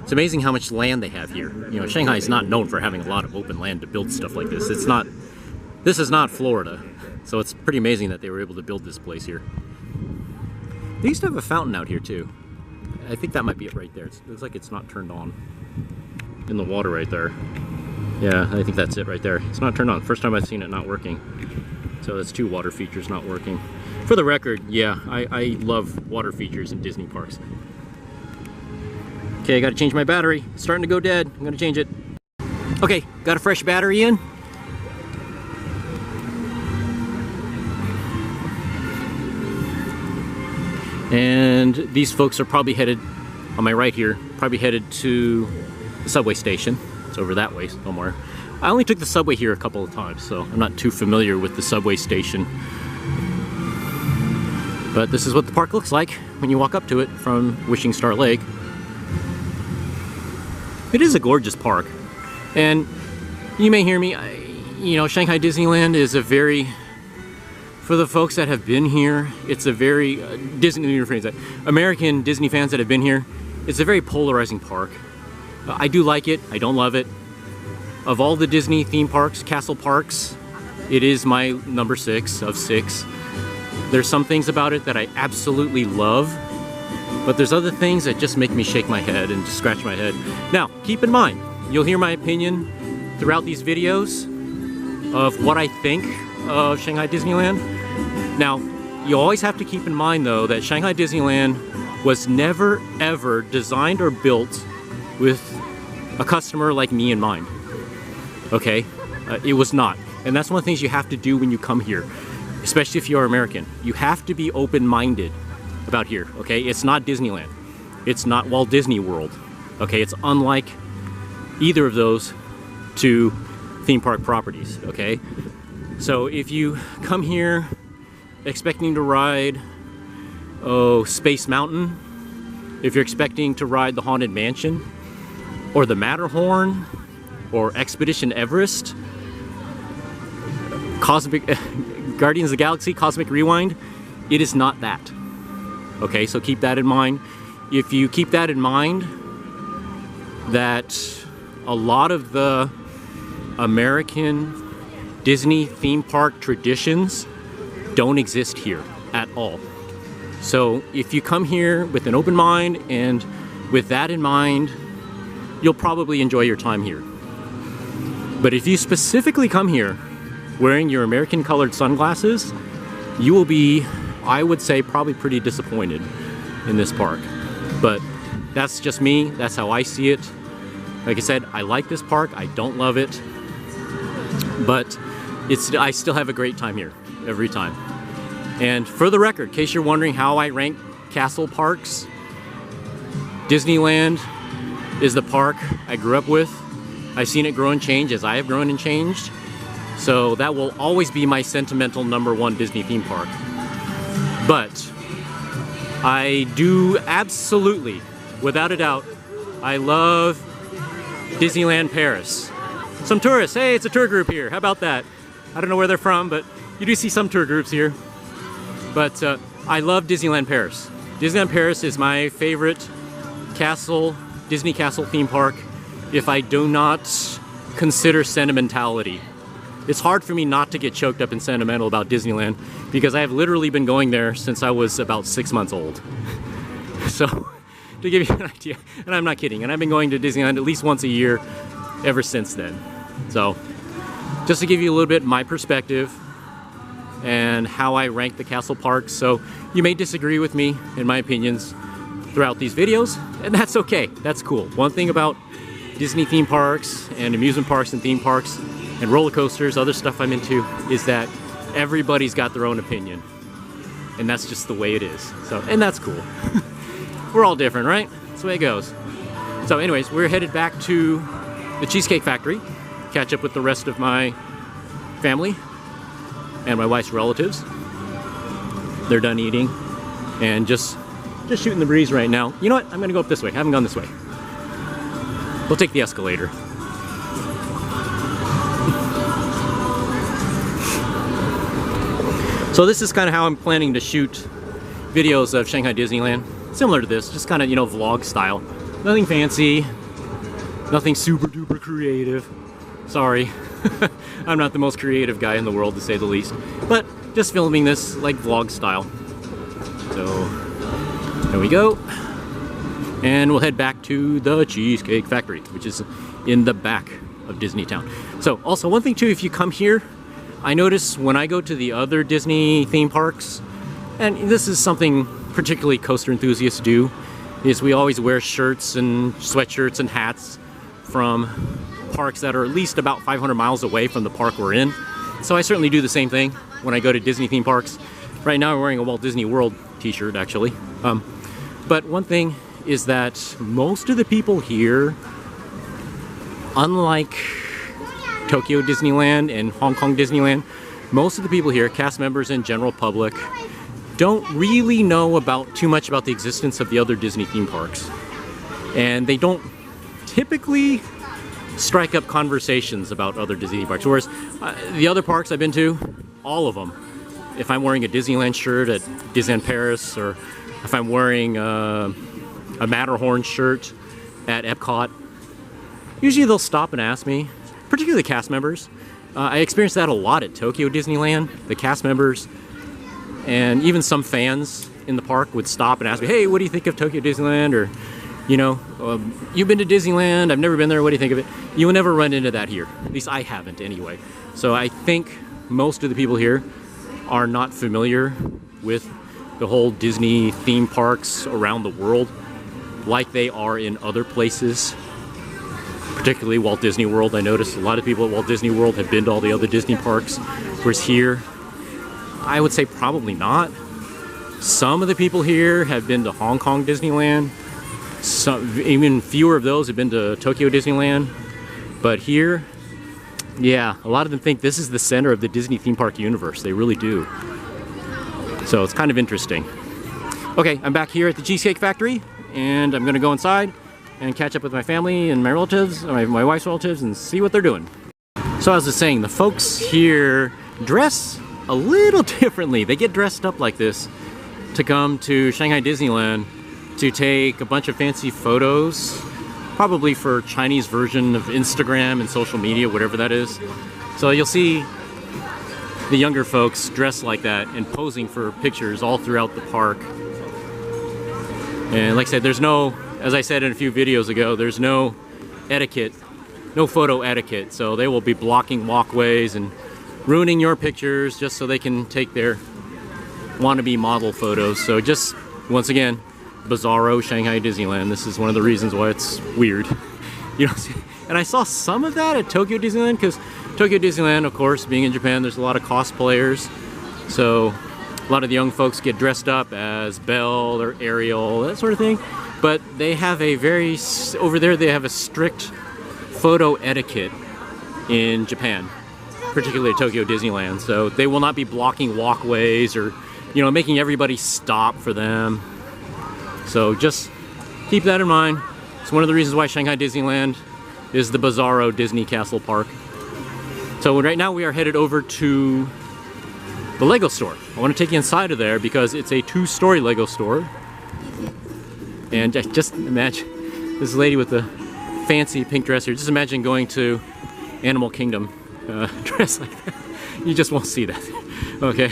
It's amazing how much land they have here. You know, Shanghai is not known for having a lot of open land to build stuff like this. This is not Florida. So it's pretty amazing that they were able to build this place here. They used to have a fountain out here too. I think that might be it right there. It looks like it's not turned on. In the water right there. Yeah, I think that's it right there. It's not turned on. First time I've seen it not working. So that's 2 water features not working. For the record, yeah, I love water features in Disney parks. Okay, I gotta change my battery. It's starting to go dead. I'm gonna change it. Okay, got a fresh battery in. And these folks are probably headed, on my right here, probably headed to the subway station. It's over that way somewhere. I only took the subway here a couple of times, so I'm not too familiar with the subway station. But this is what the park looks like when you walk up to it from Wishing Star Lake. It is a gorgeous park. And you may hear me, you know, Shanghai Disneyland is a very, for the folks that have been here, it's a very, American Disney fans that have been here, it's a very polarizing park. I do like it, I don't love it. Of all the Disney theme parks, castle parks, it is my number 6 of 6. There's some things about it that I absolutely love, but there's other things that just make me shake my head and just scratch my head. Now, keep in mind, you'll hear my opinion throughout these videos of what I think of Shanghai Disneyland. Now, you always have to keep in mind though that Shanghai Disneyland was never ever designed or built with a customer like me in mind. Okay? It was not. And that's one of the things you have to do when you come here, especially if you're American. You have to be open-minded about here, okay? It's not Disneyland. It's not Walt Disney World, okay? It's unlike either of those 2 theme park properties, okay? So if you come here expecting to ride, Space Mountain, if you're expecting to ride the Haunted Mansion, or the Matterhorn, or Expedition Everest, Guardians of the Galaxy, Cosmic Rewind, it is not that. Okay, so keep that in mind. If you keep that in mind, that a lot of the American Disney theme park traditions don't exist here at all. So if you come here with an open mind and with that in mind, you'll probably enjoy your time here. But if you specifically come here wearing your American colored sunglasses, you will be, I would say, probably pretty disappointed in this park. But that's just me, that's how I see it. Like I said, I like this park, I don't love it, but I still have a great time here, every time. And for the record, in case you're wondering how I rank castle parks, Disneyland is the park I grew up with. I've seen it grow and change as I have grown and changed. So that will always be my sentimental number 1 Disney theme park. But I do absolutely, without a doubt, I love Disneyland Paris. Some tourists, hey, it's a tour group here. How about that? I don't know where they're from, but you do see some tour groups here. But I love Disneyland Paris. Disneyland Paris is my favorite castle, Disney castle theme park, if I do not consider sentimentality. It's hard for me not to get choked up and sentimental about Disneyland because I have literally been going there since I was about 6 months old. So, to give you an idea, and I'm not kidding, and I've been going to Disneyland at least once a year ever since then. So, just to give you a little bit my perspective and how I rank the castle parks. So, you may disagree with me in my opinions throughout these videos, and that's okay, that's cool. One thing about Disney theme parks and amusement parks and theme parks and roller coasters, other stuff I'm into, is that everybody's got their own opinion. And that's just the way it is. So, and that's cool. We're all different, right? That's the way it goes. So anyways, we're headed back to the Cheesecake Factory, catch up with the rest of my family and my wife's relatives. They're done eating and just shooting the breeze right now. You know what? I'm gonna go up this way. I haven't gone this way. We'll take the escalator. So this is kind of how I'm planning to shoot videos of Shanghai Disneyland. Similar to this, just kind of, you know, vlog style. Nothing fancy, nothing super duper creative. Sorry, I'm not the most creative guy in the world, to say the least. But just filming this like vlog style. So there we go. And we'll head back to the Cheesecake Factory, which is in the back of Disneytown. So also one thing too, if you come here, I notice when I go to the other Disney theme parks, and this is something particularly coaster enthusiasts do, is we always wear shirts and sweatshirts and hats from parks that are at least about 500 miles away from the park we're in. So I certainly do the same thing when I go to Disney theme parks. Right now I'm wearing a Walt Disney World t-shirt actually. But one thing is that most of the people here, unlike Tokyo Disneyland and Hong Kong Disneyland, most of the people here, cast members and general public, don't really know too much about the existence of the other Disney theme parks. And they don't typically strike up conversations about other Disney parks. Whereas the other parks I've been to, all of them, if I'm wearing a Disneyland shirt at Disneyland Paris, or if I'm wearing a Matterhorn shirt at Epcot, usually they'll stop and ask me, particularly cast members. I experienced that a lot at Tokyo Disneyland. The cast members and even some fans in the park would stop and ask me, hey, what do you think of Tokyo Disneyland? Or, you know, you've been to Disneyland, I've never been there, what do you think of it? You will never run into that here. At least I haven't anyway. So I think most of the people here are not familiar with the whole Disney theme parks around the world like they are in other places. Particularly Walt Disney World. I noticed a lot of people at Walt Disney World have been to all the other Disney parks, whereas here, I would say probably not. Some of the people here have been to Hong Kong Disneyland. Even fewer of those have been to Tokyo Disneyland. But here, yeah, a lot of them think this is the center of the Disney theme park universe. They really do. So it's kind of interesting. Okay, I'm back here at the Cheesecake Factory, and I'm gonna go inside and catch up with my family and my relatives, my wife's relatives, and see what they're doing. So as I was saying, the folks here dress a little differently. They get dressed up like this to come to Shanghai Disneyland to take a bunch of fancy photos, probably for Chinese version of Instagram and social media, whatever that is. So you'll see the younger folks dressed like that and posing for pictures all throughout the park. And like I said, there's no, as I said in a few videos ago, there's no etiquette, no photo etiquette. So they will be blocking walkways and ruining your pictures just so they can take their wannabe model photos. So just, once again, bizarro Shanghai Disneyland. This is one of the reasons why it's weird. You know, and I saw some of that at Tokyo Disneyland, because Tokyo Disneyland, of course, being in Japan, there's a lot of cosplayers. So a lot of the young folks get dressed up as Belle or Ariel, that sort of thing. But they have a very, over there they have a strict photo etiquette in Japan, particularly at Tokyo Disneyland. So they will not be blocking walkways or, you know, making everybody stop for them. So just keep that in mind. It's one of the reasons why Shanghai Disneyland is the bizarro Disney Castle Park. So right now we are headed over to the Lego store. I want to take you inside of there because it's a 2-story Lego store. And just imagine this lady with the fancy pink dress here. Just imagine going to Animal Kingdom dressed like that. You just won't see that. Okay.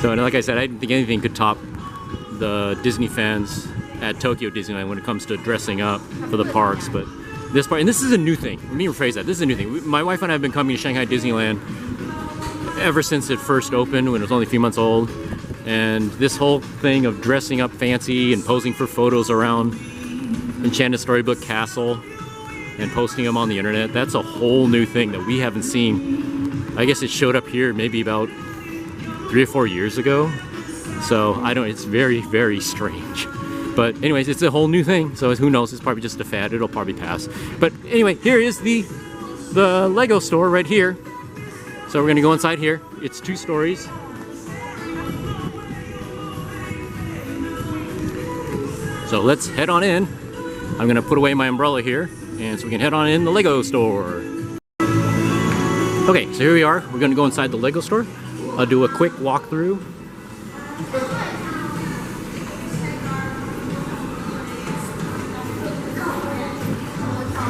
So like I said, I didn't think anything could top the Disney fans at Tokyo Disneyland when it comes to dressing up for the parks. But this part, and this is a new thing. Let me rephrase that. This is a new thing. My wife and I have been coming to Shanghai Disneyland ever since it first opened, when it was only a few months old. And this whole thing of dressing up fancy and posing for photos around Enchanted Storybook Castle and posting them on the internet, that's a whole new thing that we haven't seen. I guess it showed up here maybe about 3 or 4 years ago. So I don't, it's very, very strange. But anyways, it's a whole new thing. So who knows, it's probably just a fad, it'll probably pass. But anyway, here is the the Lego store right here. So we're gonna go inside here. It's 2 stories. So let's head on in. I'm gonna put away my umbrella here, and so we can head on in the Lego store. Okay, so here we are. We're gonna go inside the Lego store. I'll do a quick walkthrough.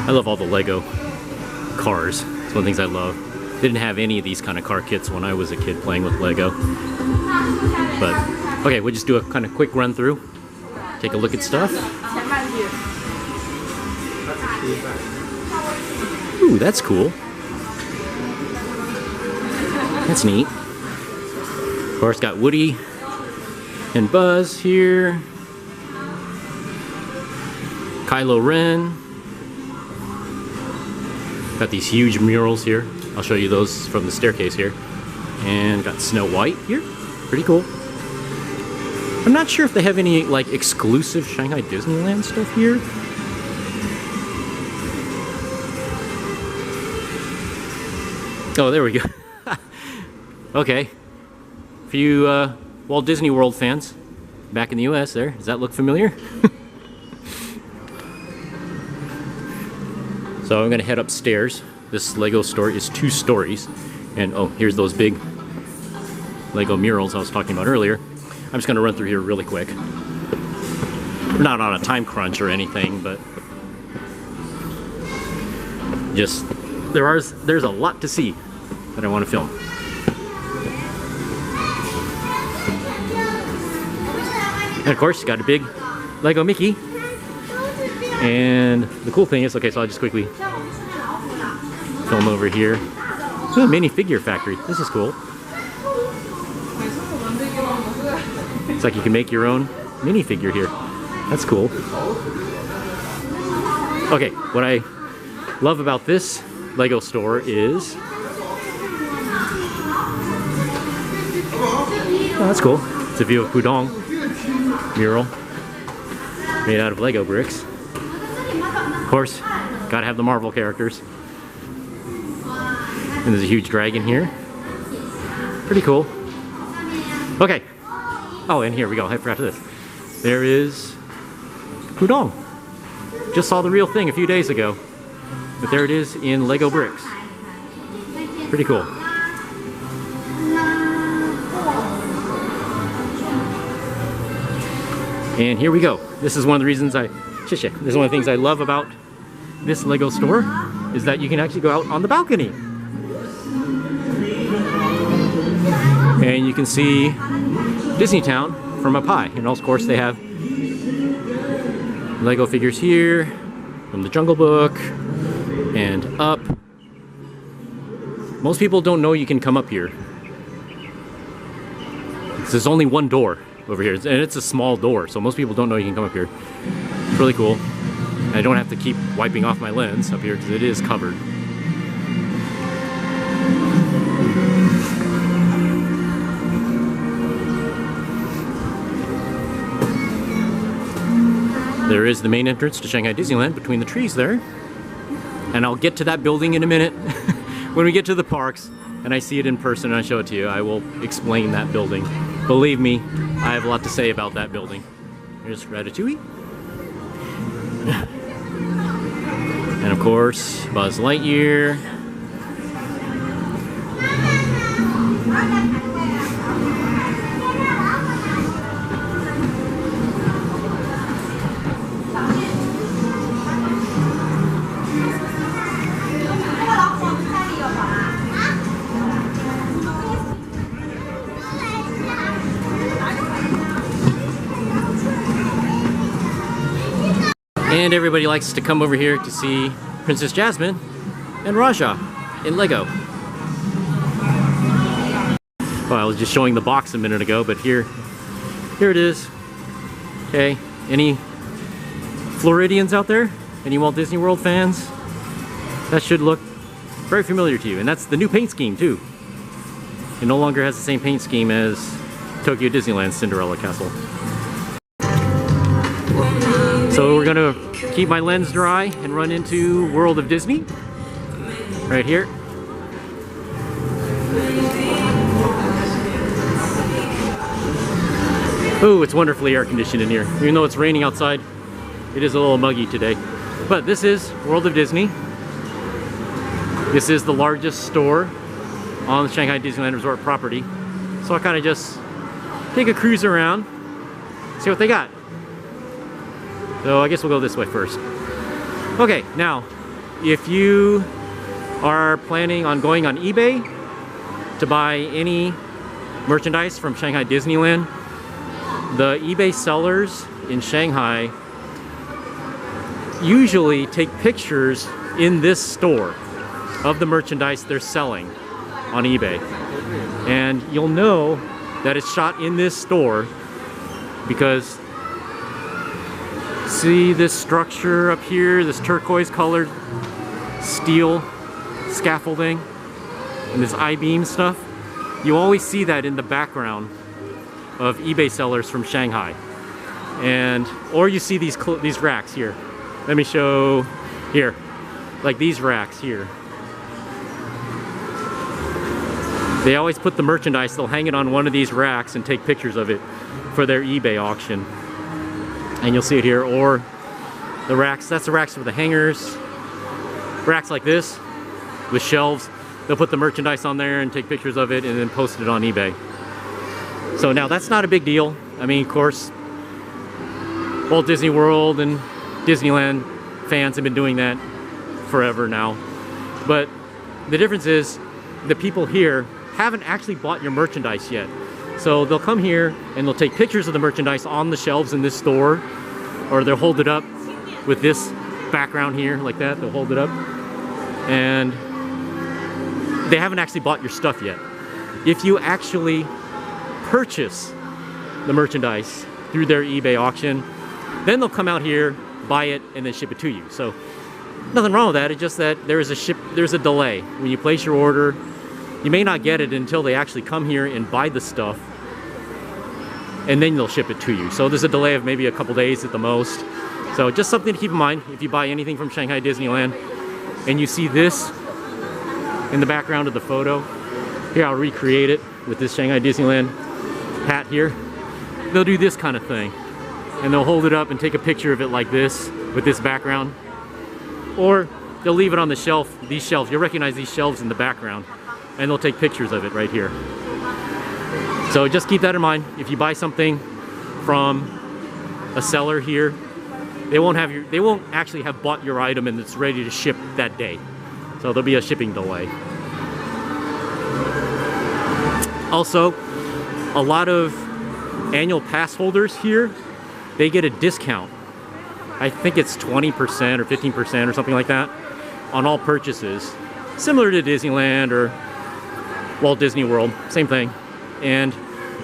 I love all the Lego cars. It's one of the things I love. Didn't have any of these kind of car kits when I was a kid playing with Lego. But, okay, we'll just do a kind of quick run through. Take a look at stuff. Ooh, that's cool. That's neat. Of course, got Woody and Buzz here. Kylo Ren. Got these huge murals here. I'll show you those from the staircase here. And got Snow White here. Pretty cool. I'm not sure if they have any like exclusive Shanghai Disneyland stuff here. Oh, there we go. Okay. For you Walt Disney World fans back in the US there, does that look familiar? So I'm gonna head upstairs. This Lego store is 2 stories. And oh, here's those big Lego murals I was talking about earlier. I'm just gonna run through here really quick. We're not on a time crunch or anything, but just there's a lot to see that I want to film. And of course, got a big Lego Mickey. And the cool thing is, okay, so I'll just quickly film over here. Ooh, a mini figure factory. This is cool. It's like you can make your own minifigure here. That's cool. Okay, what I love about this Lego store is... Oh, that's cool. It's a view of Pudong mural made out of Lego bricks. Of course, gotta have the Marvel characters. And there's a huge dragon here. Pretty cool. Okay. Oh, and here we go. I forgot this. There is Pudong. Just saw the real thing a few days ago. But there it is in Lego bricks. Pretty cool. And here we go. This is one of the reasons this is one of the things I love about this Lego store, is that you can actually go out on the balcony. And you can see Disneytown from up high. And of course they have Lego figures here from the Jungle Book and up. Most people don't know you can come up here. There's only one door over here, and it's a small door, so most people don't know you can come up here. It's really cool. I don't have to keep wiping off my lens up here because it is covered. There is the main entrance to Shanghai Disneyland between the trees there. And I'll get to that building in a minute. When we get to the parks and I see it in person and I show it to you, I will explain that building. Believe me, I have a lot to say about that building. Here's Ratatouille. And of course, Buzz Lightyear. And everybody likes to come over here to see Princess Jasmine and Raja in Lego. Well, I was just showing the box a minute ago, but here it is. Okay, any Floridians out there? Any Walt Disney World fans? That should look very familiar to you. And that's the new paint scheme too. It no longer has the same paint scheme as Tokyo Disneyland's Cinderella Castle. So we're gonna keep my lens dry and run into World of Disney. right here. Ooh, it's wonderfully air conditioned in here. Even though it's raining outside, it is a little muggy today. But this is World of Disney. This is the largest store on the Shanghai Disneyland Resort property. So I kind of just take a cruise around, see what they got. So I guess we'll go this way first. Okay, now, if you are planning on going on eBay to buy any merchandise from Shanghai Disneyland, the eBay sellers in Shanghai usually take pictures in this store of the merchandise they're selling on eBay. And you'll know that it's shot in this store because see this structure up here, this turquoise colored steel scaffolding and this I-beam stuff? You always see that in the background of eBay sellers from Shanghai. And or you see these racks here. Let me show here, like these racks here. They always put the merchandise, they'll hang it on one of these racks and take pictures of it for their eBay auction. And you'll see it here. Or the racks, that's the racks for the hangers. Racks like this with shelves, they'll put the merchandise on there and take pictures of it and then post it on eBay. So now that's not a big deal. I mean, of course, Walt Disney World and Disneyland fans have been doing that forever now. But the difference is the people here haven't actually bought your merchandise yet. So they'll come here and they'll take pictures of the merchandise on the shelves in this store, or they'll hold it up with this background here like that. They'll hold it up and they haven't actually bought your stuff yet. If you actually purchase the merchandise through their eBay auction, then they'll come out here, buy it, and then ship it to you. So nothing wrong with that. It's just that there's a delay. When you place your order, you may not get it until they actually come here and buy the stuff, and then they'll ship it to you. So there's a delay of maybe a couple days at the most. So just something to keep in mind if you buy anything from Shanghai Disneyland and you see this in the background of the photo. Here, I'll recreate it with this Shanghai Disneyland hat here. They'll do this kind of thing, and they'll hold it up and take a picture of it like this with this background, or they'll leave it on the shelf, these shelves. You'll recognize these shelves in the background, and they'll take pictures of it right here. So just keep that in mind. If you buy something from a seller here, they won't actually have bought your item and it's ready to ship that day. So there'll be a shipping delay. Also, a lot of annual pass holders here, they get a discount. I think it's 20% or 15% or something like that on all purchases. Similar to Disneyland or Walt Disney World, same thing. And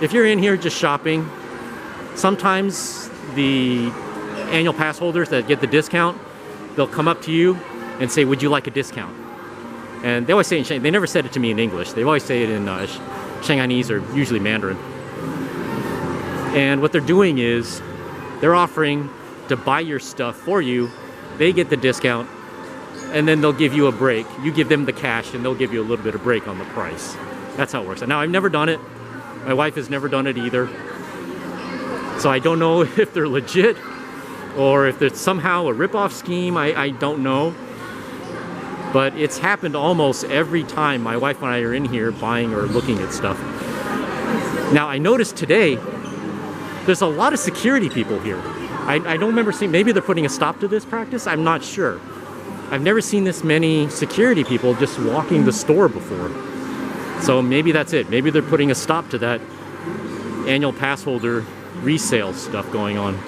if you're in here just shopping, sometimes the annual pass holders that get the discount, they'll come up to you and say, would you like a discount? And they always say they never said it to me in English. They always say it in Shanghainese or usually Mandarin. And what they're doing is they're offering to buy your stuff for you. They get the discount and then they'll give you a break. You give them the cash and they'll give you a little bit of break on the price. That's how it works. Now, I've never done it. My wife has never done it either. So I don't know if they're legit or if there's somehow a rip-off scheme. I don't know. But it's happened almost every time my wife and I are in here buying or looking at stuff. Now, I noticed today there's a lot of security people here. I don't remember seeing, maybe they're putting a stop to this practice, I'm not sure. I've never seen this many security people just walking the store before. So maybe that's it. Maybe they're putting a stop to that annual pass holder resale stuff going on.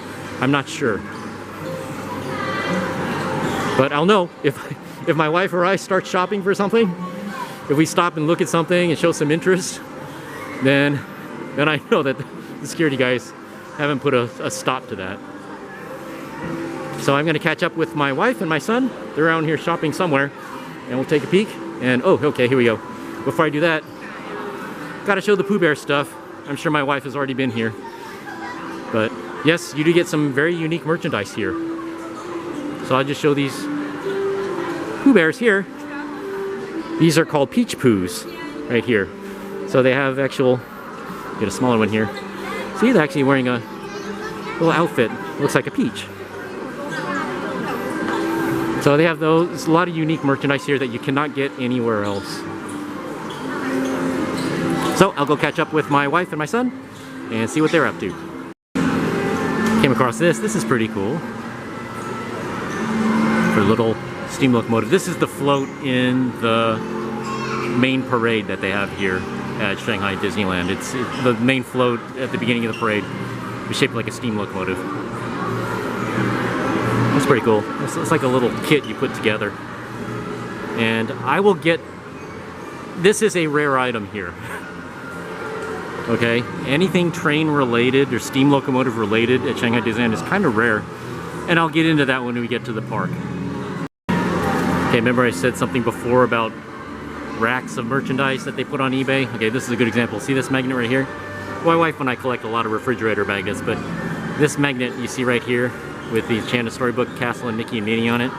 I'm not sure. But I'll know if my wife or I start shopping for something, if we stop and look at something and show some interest, then I know that the security guys haven't put a stop to that. So I'm gonna catch up with my wife and my son. They're around here shopping somewhere, and we'll take a peek. And oh, okay, here we go. Before I do that, gotta show the Pooh Bear stuff. I'm sure my wife has already been here. But yes, you do get some very unique merchandise here. So I'll just show these Pooh Bears here. These are called peach poos right here. So they have actual, get a smaller one here. See, they're actually wearing a little outfit. Looks like a peach. So they have those. There's a lot of unique merchandise here that you cannot get anywhere else. So I'll go catch up with my wife and my son and see what they're up to. Came across this. This is pretty cool. For a little steam locomotive. This is the float in the main parade that they have here at Shanghai Disneyland. It's the main float at the beginning of the parade. It's shaped like a steam locomotive. That's pretty cool. It's like a little kit you put together. And I will get... This is a rare item here. Okay? Anything train related or steam locomotive related at Shanghai Disneyland is kind of rare. And I'll get into that when we get to the park. Okay, remember I said something before about racks of merchandise that they put on eBay? Okay, this is a good example. See this magnet right here? My wife and I collect a lot of refrigerator magnets, but this magnet you see right here with the Enchanted Storybook Castle and Mickey and Minnie on it,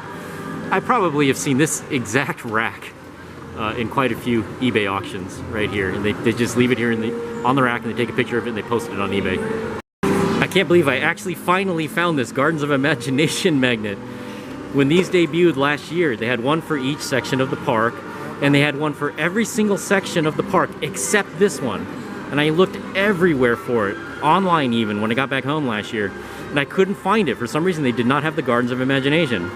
I probably have seen this exact rack in quite a few eBay auctions right here. And they just leave it here on the rack and they take a picture of it and they post it on eBay. I can't believe I actually finally found this Gardens of Imagination magnet. When these debuted last year, they had one for each section of the park, and they had one for every single section of the park except this one. And I looked everywhere for it, online even, when I got back home last year, and I couldn't find it. For some reason, they did not have the Gardens of Imagination.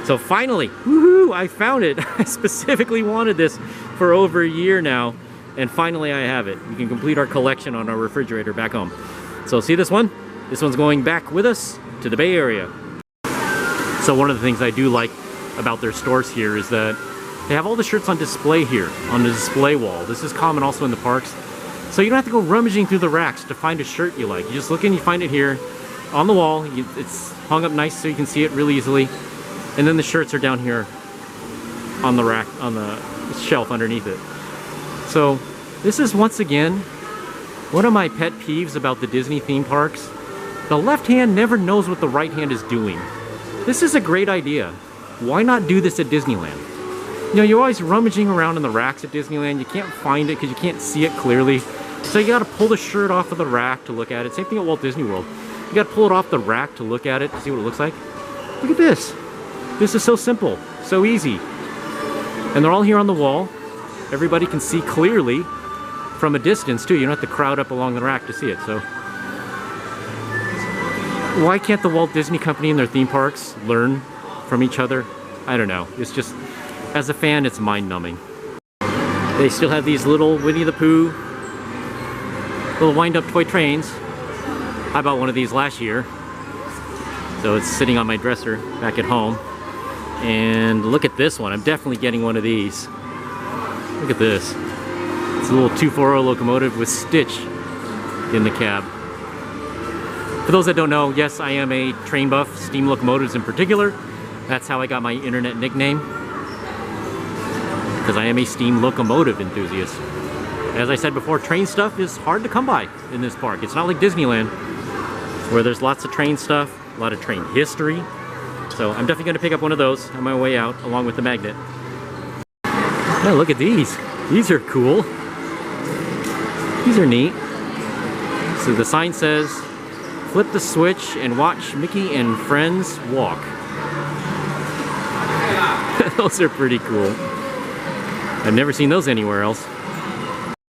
So finally, woohoo, I found it. I specifically wanted this for over a year now, and finally I have it. We can complete our collection on our refrigerator back home. So see this one? This one's going back with us to the Bay Area. So one of the things I do like about their stores here is that they have all the shirts on display here, on the display wall. This is common also in the parks. So you don't have to go rummaging through the racks to find a shirt you like. You just look and you find it here on the wall. It's hung up nice so you can see it really easily. And then the shirts are down here on the rack, on the shelf underneath it. So this is once again one of my pet peeves about the Disney theme parks. The left hand never knows what the right hand is doing. This is a great idea. Why not do this at Disneyland? You know, you're always rummaging around in the racks at Disneyland. You can't find it because you can't see it clearly. So you gotta pull the shirt off of the rack to look at it. Same thing at Walt Disney World. You gotta pull it off the rack to look at it to see what it looks like. Look at this. This is so simple, so easy. And they're all here on the wall. Everybody can see clearly from a distance too. You don't have to crowd up along the rack to see it. So why can't the Walt Disney Company and their theme parks learn from each other? I don't know. It's just, as a fan, it's mind-numbing. They still have these little Winnie the Pooh, little wind-up toy trains. I bought one of these last year. So it's sitting on my dresser back at home. And look at this one. I'm definitely getting one of these. Look at this. It's a little 240 locomotive with Stitch in the cab. For those that don't know, yes, I am a train buff, steam locomotives in particular. That's how I got my internet nickname. Because I am a steam locomotive enthusiast. As I said before, train stuff is hard to come by in this park. It's not like Disneyland, where there's lots of train stuff, a lot of train history. So I'm definitely going to pick up one of those on my way out, along with the magnet. Oh, look at these. These are cool. These are neat. So the sign says, flip the switch and watch Mickey and friends walk. Those are pretty cool. I've never seen those anywhere else.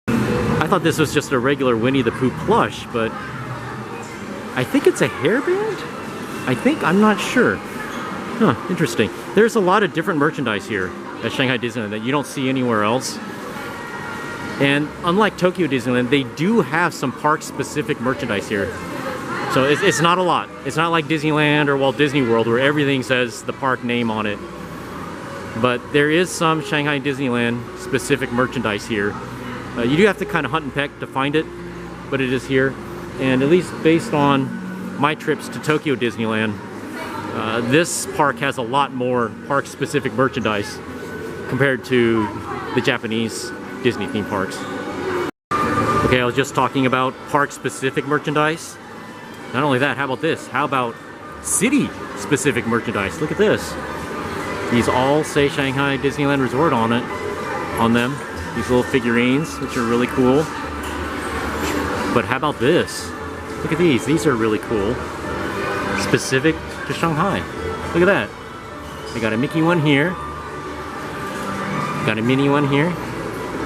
I thought this was just a regular Winnie the Pooh plush, but I think it's a hairband? I'm not sure. Huh, interesting. There's a lot of different merchandise here at Shanghai Disneyland that you don't see anywhere else. And unlike Tokyo Disneyland, they do have some park-specific merchandise here. So it's not a lot. It's not like Disneyland or Walt Disney World where everything says the park name on it. But there is some Shanghai Disneyland specific merchandise here. You do have to kind of hunt and peck to find it, but it is here. And at least based on my trips to Tokyo Disneyland, this park has a lot more park-specific merchandise compared to the Japanese Disney theme parks. Okay, I was just talking about park-specific merchandise. Not only that, how about this? How about city-specific merchandise? Look at this. These all say Shanghai Disneyland Resort on it. on them. These little figurines, which are really cool. But how about this? Look at these. These are really cool. Specific to Shanghai. Look at that. They got a Mickey one here. Got a Minnie one here.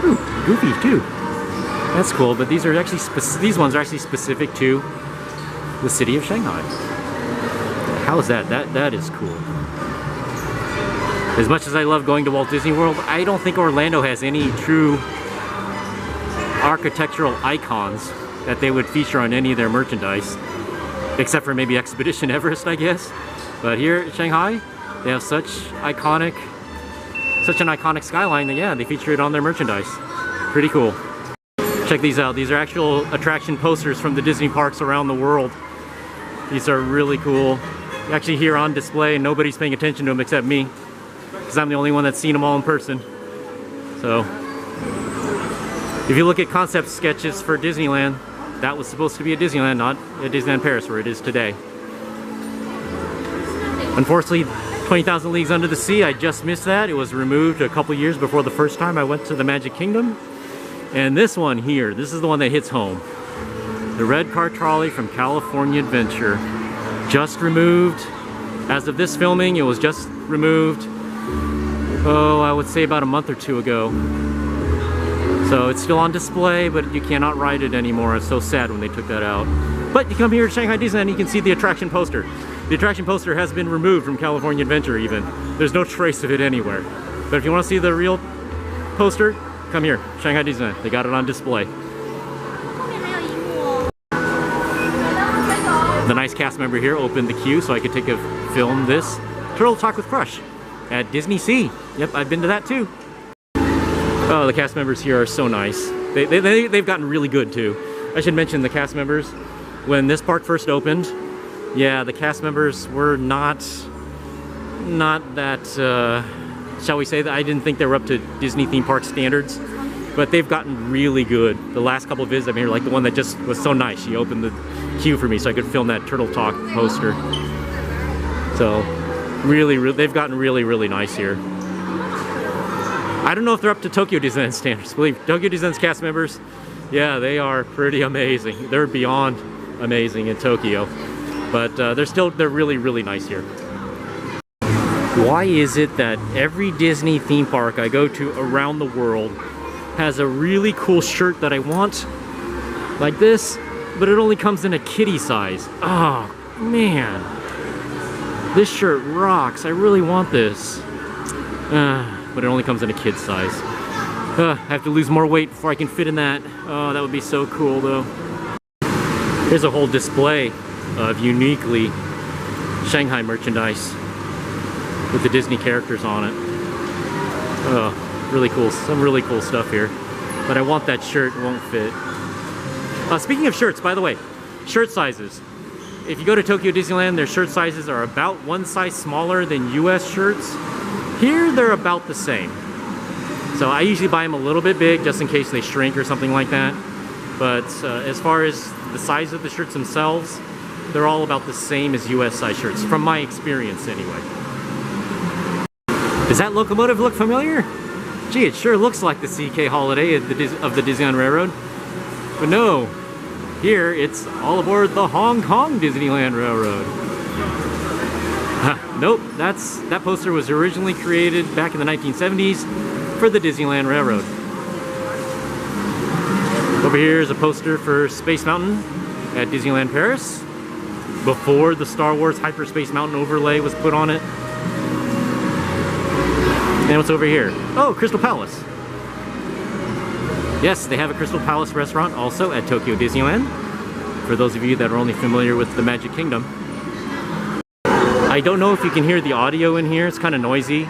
Ooh, Goofy too. That's cool, but these ones are actually specific to the city of Shanghai. How is that? That is cool. As much as I love going to Walt Disney World, I don't think Orlando has any true architectural icons that they would feature on any of their merchandise, except for maybe Expedition Everest, I guess. But here at Shanghai, they have such an iconic skyline that, yeah, they feature it on their merchandise. Pretty cool. Check these out. These are actual attraction posters from the Disney parks around the world. These are really cool. Actually here on display, and nobody's paying attention to them except me, because I'm the only one that's seen them all in person. So, if you look at concept sketches for Disneyland, that was supposed to be at Disneyland, not at Disneyland Paris, where it is today. Unfortunately, 20,000 Leagues Under the Sea, I just missed that. It was removed a couple years before the first time I went to the Magic Kingdom. And this one here, this is the one that hits home. The red car trolley from California Adventure. Just removed. As of this filming, it was just removed. Oh, I would say about a month or two ago. So it's still on display, but you cannot ride it anymore. It's so sad when they took that out. But you come here to Shanghai Disneyland and you can see the attraction poster. The attraction poster has been removed from California Adventure even. There's no trace of it anywhere. But if you want to see the real poster, come here, Shanghai Disneyland. They got it on display. The nice cast member here opened the queue so I could film this Turtle Talk with Crush at Disney Sea. Yep, I've been to that too. Oh, the cast members here are so nice. They've gotten really good too. I should mention the cast members. When this park first opened, yeah, the cast members were not that, shall we say that I didn't think they were up to Disney theme park standards, but they've gotten really good. The last couple of visits I've been here, like the one that just was so nice, she opened the queue for me so I could film that Turtle Talk poster. So, they've gotten really nice here. I don't know if they're up to Tokyo Disneyland standards. Believe Tokyo Disneyland's cast members, yeah, they are pretty amazing. They're beyond amazing in Tokyo, but they're really nice here. Why is it that every Disney theme park I go to around the world has a really cool shirt that I want, like this, but it only comes in a kiddie size? Oh man, this shirt rocks. I really want this, but it only comes in a kid size. I have to lose more weight before I can fit in that. Oh, that would be so cool though. Here's a whole display of uniquely Shanghai merchandise with the Disney characters on it. Oh, really cool. Some really cool stuff here. But I want that shirt. It won't fit. Speaking of shirts, by the way, shirt sizes. If you go to Tokyo Disneyland, their shirt sizes are about one size smaller than US shirts. Here, they're about the same. So I usually buy them a little bit big just in case they shrink or something like that. But as far as the size of the shirts themselves, they're all about the same as US size shirts, from my experience anyway. Does that locomotive look familiar? Gee, it sure looks like the CK Holiday of the Disneyland Railroad. But no, here it's all aboard the Hong Kong Disneyland Railroad. Nope, that poster was originally created back in the 1970s for the Disneyland Railroad. Over here is a poster for Space Mountain at Disneyland Paris, before the Star Wars Hyperspace Mountain overlay was put on it. And what's over here? Oh, Crystal Palace. Yes, they have a Crystal Palace restaurant also at Tokyo Disneyland, for those of you that are only familiar with the Magic Kingdom. I don't know if you can hear the audio in here, it's kind of noisy,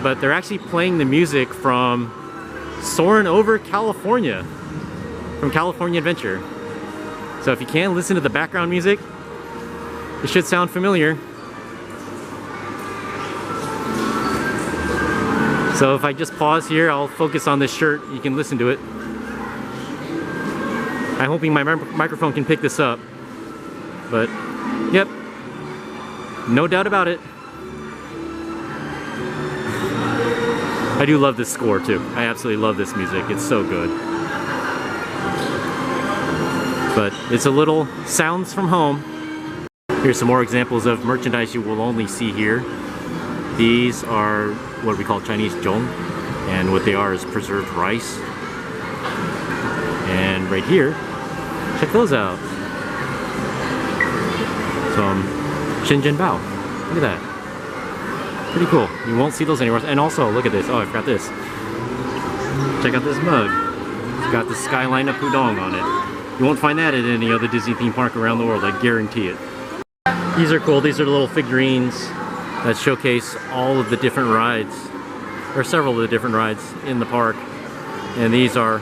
but they're actually playing the music from Soarin' Over California, from California Adventure. So if you can, listen to the background music. It should sound familiar. So if I just pause here, I'll focus on this shirt. You can listen to it. I'm hoping my microphone can pick this up. But, yep, no doubt about it. I do love this score too. I absolutely love this music. It's so good. But it's a little sounds from home. Here's some more examples of merchandise you will only see here. These are what we call Chinese zhong, and what they are is preserved rice. And right here, check those out. Some Shenzhen Bao. Look at that. Pretty cool. You won't see those anywhere. And also, look at this. Oh, I forgot this. Check out this mug. It's got the skyline of Pudong on it. You won't find that at any other Disney theme park around the world, I guarantee it. These are cool. These are the little figurines that showcase all of the different rides, or several of the different rides in the park. And these are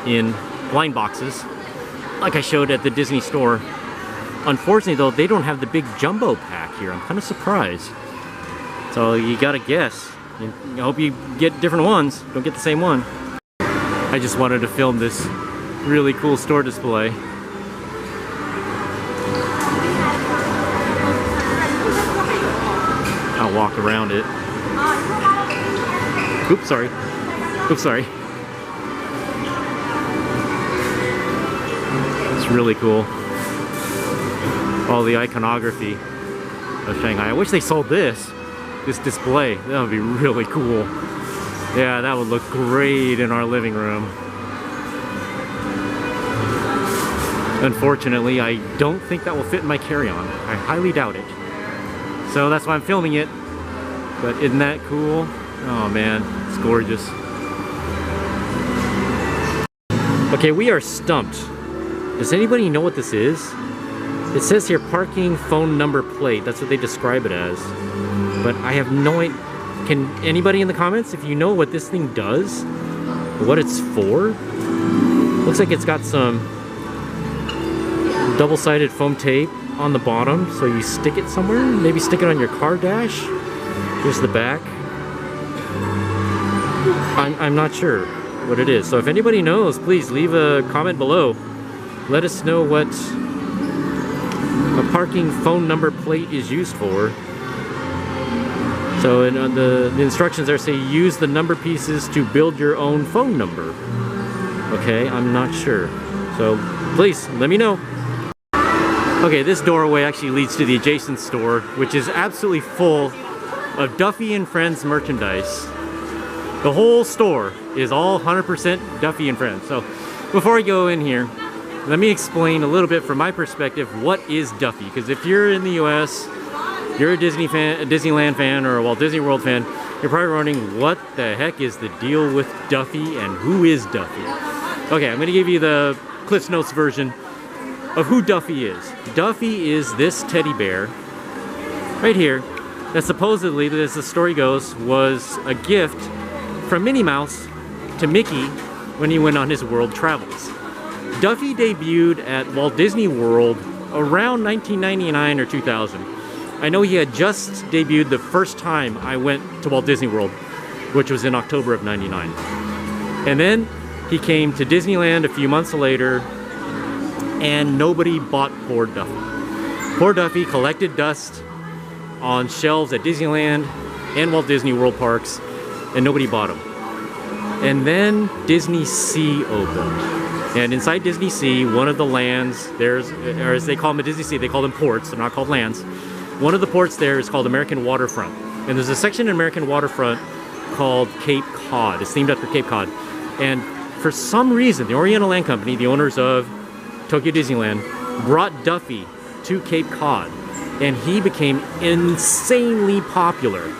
in blind boxes, like I showed at the Disney store. Unfortunately though, they don't have the big jumbo pack here. I'm kind of surprised. So you gotta guess. I hope you get different ones. Don't get the same one. I just wanted to film this really cool store display. I'll walk around it. Oops, sorry. Oops, sorry. It's really cool. All the iconography of Shanghai. I wish they sold this display. That would be really cool. Yeah, that would look great in our living room. Unfortunately, I don't think that will fit in my carry-on. I highly doubt it. So that's why I'm filming it. But isn't that cool? Oh man, it's gorgeous. Okay, we are stumped. Does anybody know what this is? It says here parking phone number plate. That's what they describe it as. But I have no idea. Can anybody in the comments, if you know what this thing does, what it's for? Looks like it's got some double-sided foam tape on the bottom, so you stick it somewhere. Maybe stick it on your car dash. Here's the back. I'm not sure what it is. So if anybody knows, please leave a comment below. Let us know what a parking phone number plate is used for. So in, the instructions there say use the number pieces to build your own phone number. Okay, I'm not sure. So please let me know. Okay, this doorway actually leads to the adjacent store, which is absolutely full of Duffy and Friends merchandise. The whole store is all 100% Duffy and Friends. So before I go in here, let me explain a little bit from my perspective what is Duffy. Because if you're in the US, you're a Disney fan, a Disneyland fan, or a Walt Disney World fan, you're probably wondering what the heck is the deal with Duffy and who is Duffy? Okay, I'm gonna give you the Cliff's Notes version of who Duffy is. Duffy is this teddy bear right here that supposedly, as the story goes, was a gift from Minnie Mouse to Mickey when he went on his world travels. Duffy debuted at Walt Disney World around 1999 or 2000. I know he had just debuted the first time I went to Walt Disney World, which was in October of '99. And then he came to Disneyland a few months later, and nobody bought poor Duffy. Poor Duffy collected dust on shelves at Disneyland and Walt Disney World parks, and nobody bought him. And then Disney Sea opened. And inside Disney Sea, one of the lands, or as they call them at Disney Sea, they call them ports, they're not called lands. One of the ports there is called American Waterfront. And there's a section in American Waterfront called Cape Cod. It's themed after Cape Cod. And for some reason, the Oriental Land Company, the owners of Tokyo Disneyland, brought Duffy to Cape Cod. And he became insanely popular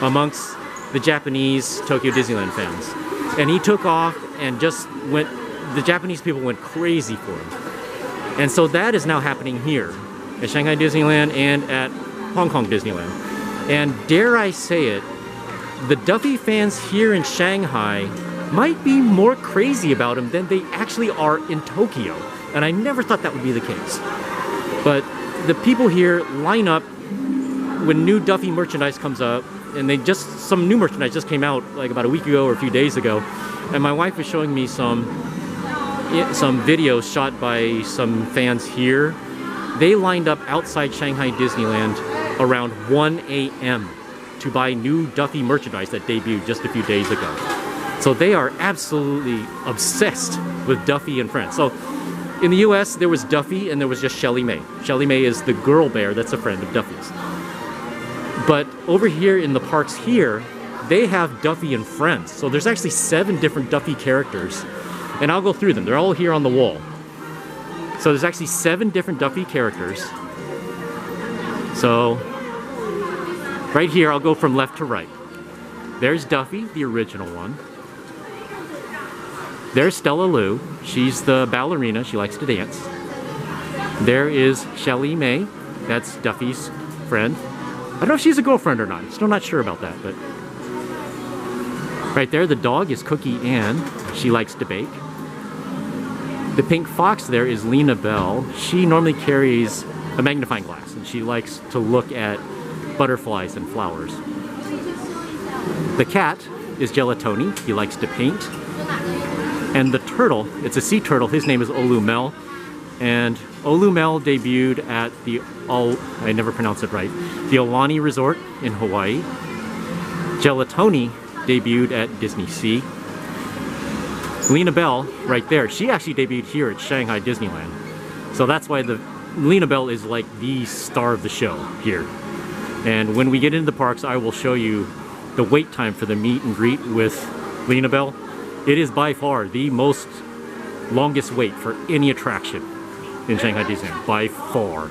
amongst the Japanese Tokyo Disneyland fans. And he took off and just went, the Japanese people went crazy for him. And so that is now happening here at Shanghai Disneyland and at Hong Kong Disneyland. And dare I say it, the Duffy fans here in Shanghai might be more crazy about him than they actually are in Tokyo. And I never thought that would be the case. But the people here line up when new Duffy merchandise comes up, and some new merchandise just came out like about a week ago or a few days ago. And my wife was showing me some videos shot by some fans here. They lined up outside Shanghai Disneyland around 1 a.m. to buy new Duffy merchandise that debuted just a few days ago. So they are absolutely obsessed with Duffy and Friends. So in the US, there was Duffy and there was just Shelly May. Shelly May is the girl bear that's a friend of Duffy's. But over here in the parks here, they have Duffy and Friends. So there's actually 7 different Duffy characters. And I'll go through them. They're all here on the wall. So there's actually 7 different Duffy characters. So right here, I'll go from left to right. There's Duffy, the original one. There's Stella Lou. She's the ballerina. She likes to dance. There is Shelly May. That's Duffy's friend. I don't know if she's a girlfriend or not. I'm still not sure about that, but right there, the dog is Cookie Ann. She likes to bake. The pink fox there is Lena Bell. She normally carries a magnifying glass, and she likes to look at butterflies and flowers. The cat is Gelatoni. He likes to paint. And the turtle, it's a sea turtle. His name is Olumel. And Olumel debuted at the, I never pronounce it right, the Aulani Resort in Hawaii. Gelatoni debuted at Disney Sea. Lena Bell, right there, she actually debuted here at Shanghai Disneyland. So that's why the Lena Bell is like the star of the show here. And when we get into the parks, I will show you the wait time for the meet and greet with Lena Bell. It is by far the most longest wait for any attraction in Shanghai Disneyland, by far.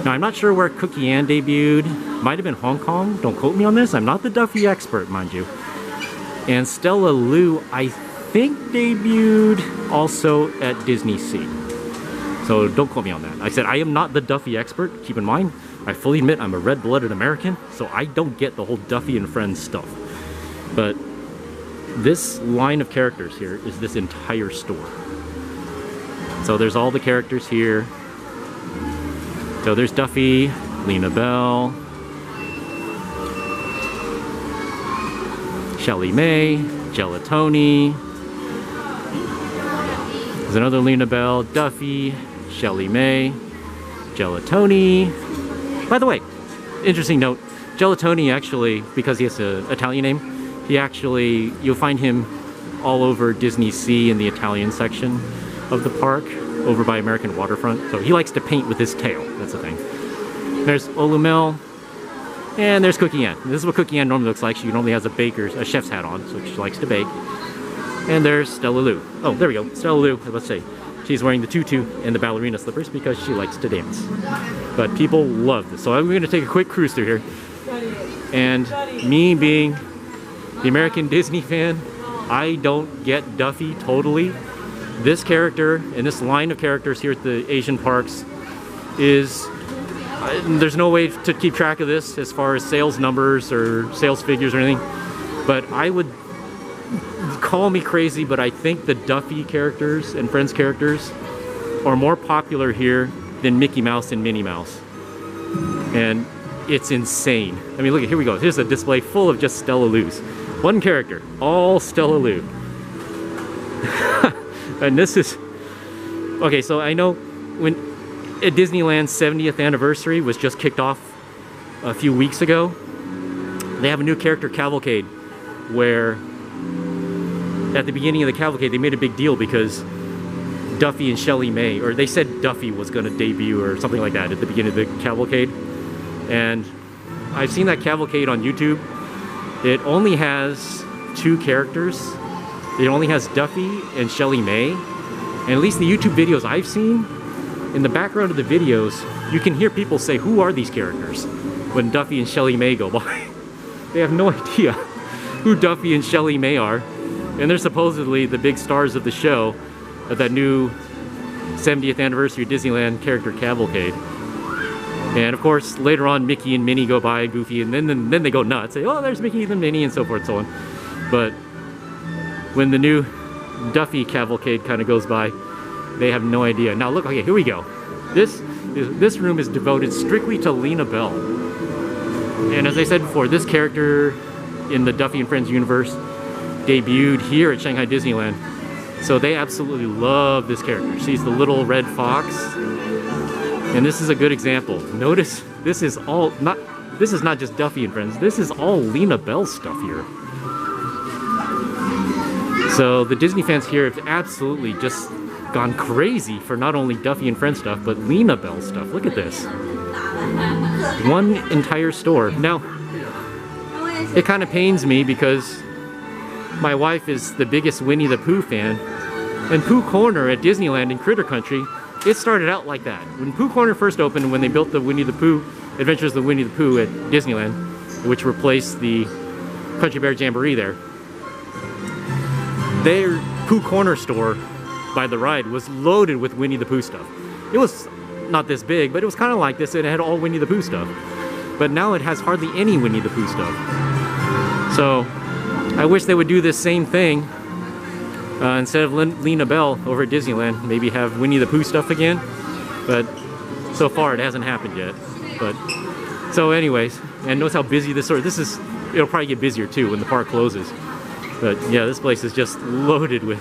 Now, I'm not sure where Cookie Ann debuted. Might have been Hong Kong. Don't quote me on this. I'm not the Duffy expert, mind you. And Stella Lou, I think, debuted also at Disney Sea. So don't quote me on that. I said I am not the Duffy expert. Keep in mind, I fully admit I'm a red-blooded American, so I don't get the whole Duffy and Friends stuff. But this line of characters here is this entire store. So there's all the characters here. So there's Duffy, Lena Bell, Shelly May, Gelatoni. There's another Lena Bell, Duffy, Shelly May, Gelatoni. By the way, interesting note, Gelatoni actually, because he has an Italian name, he actually, you'll find him all over Disney Sea in the Italian section of the park, over by American Waterfront. So he likes to paint with his tail, that's the thing. There's Olumel, and there's Cookie Ann. This is what Cookie Ann normally looks like. She normally has a chef's hat on, so she likes to bake. And there's Stella Lou. Oh, there we go, Stella Lou, let's say. She's wearing the tutu and the ballerina slippers because she likes to dance. But people love this. So I'm going to take a quick cruise through here. And me being the American Disney fan, I don't get Duffy totally. This character and this line of characters here at the Asian parks is, there's no way to keep track of this as far as sales numbers or sales figures or anything. But I would, call me crazy, but I think the Duffy characters and Friends characters are more popular here than Mickey Mouse and Minnie Mouse. And it's insane. I mean, look, here we go. Here's a display full of just Stella Lou's. One character, all Stella Lou. And this is, okay, so I know when at Disneyland's 70th anniversary was just kicked off a few weeks ago, they have a new character cavalcade where at the beginning of the cavalcade they made a big deal because Duffy and Shelly May, or they said Duffy was going to debut or something like that at the beginning of the cavalcade. And I've seen that cavalcade on YouTube. It only has 2 characters. It only has Duffy and Shelly May. And at least the YouTube videos I've seen, in the background of the videos, you can hear people say, who are these characters? When Duffy and Shelly May go by. They have no idea who Duffy and Shelly May are. And they're supposedly the big stars of the show, of that new 70th anniversary Disneyland character cavalcade. And of course, later on, Mickey and Minnie go by, Goofy, and then they go nuts. Say, oh, there's Mickey and Minnie, and so forth and so on. But when the new Duffy cavalcade kind of goes by, they have no idea. Now look, okay, here we go. This room is devoted strictly to Lena Bell. And as I said before, this character in the Duffy and Friends universe debuted here at Shanghai Disneyland. So they absolutely love this character. She's the little red fox. And this is a good example. Notice this is all, not this is not just Duffy and Friends. This is all Lena Bell stuff here. So the Disney fans here have absolutely just gone crazy for not only Duffy and Friends stuff, but Lena Bell stuff. Look at this. One entire store. Now, it kind of pains me because my wife is the biggest Winnie the Pooh fan, and Pooh Corner at Disneyland in Critter Country, it started out like that. When Pooh Corner first opened, when they built the Winnie the Pooh, Adventures of Winnie the Pooh at Disneyland, which replaced the Country Bear Jamboree there, their Pooh Corner store by the ride was loaded with Winnie the Pooh stuff. It was not this big, but it was kind of like this, and it had all Winnie the Pooh stuff. But now it has hardly any Winnie the Pooh stuff. So I wish they would do this same thing. Instead of Lena Bell over at Disneyland, maybe have Winnie the Pooh stuff again. But so far it hasn't happened yet. But so anyways, and notice how busy this store. It'll probably get busier too when the park closes. But yeah, this place is just loaded with,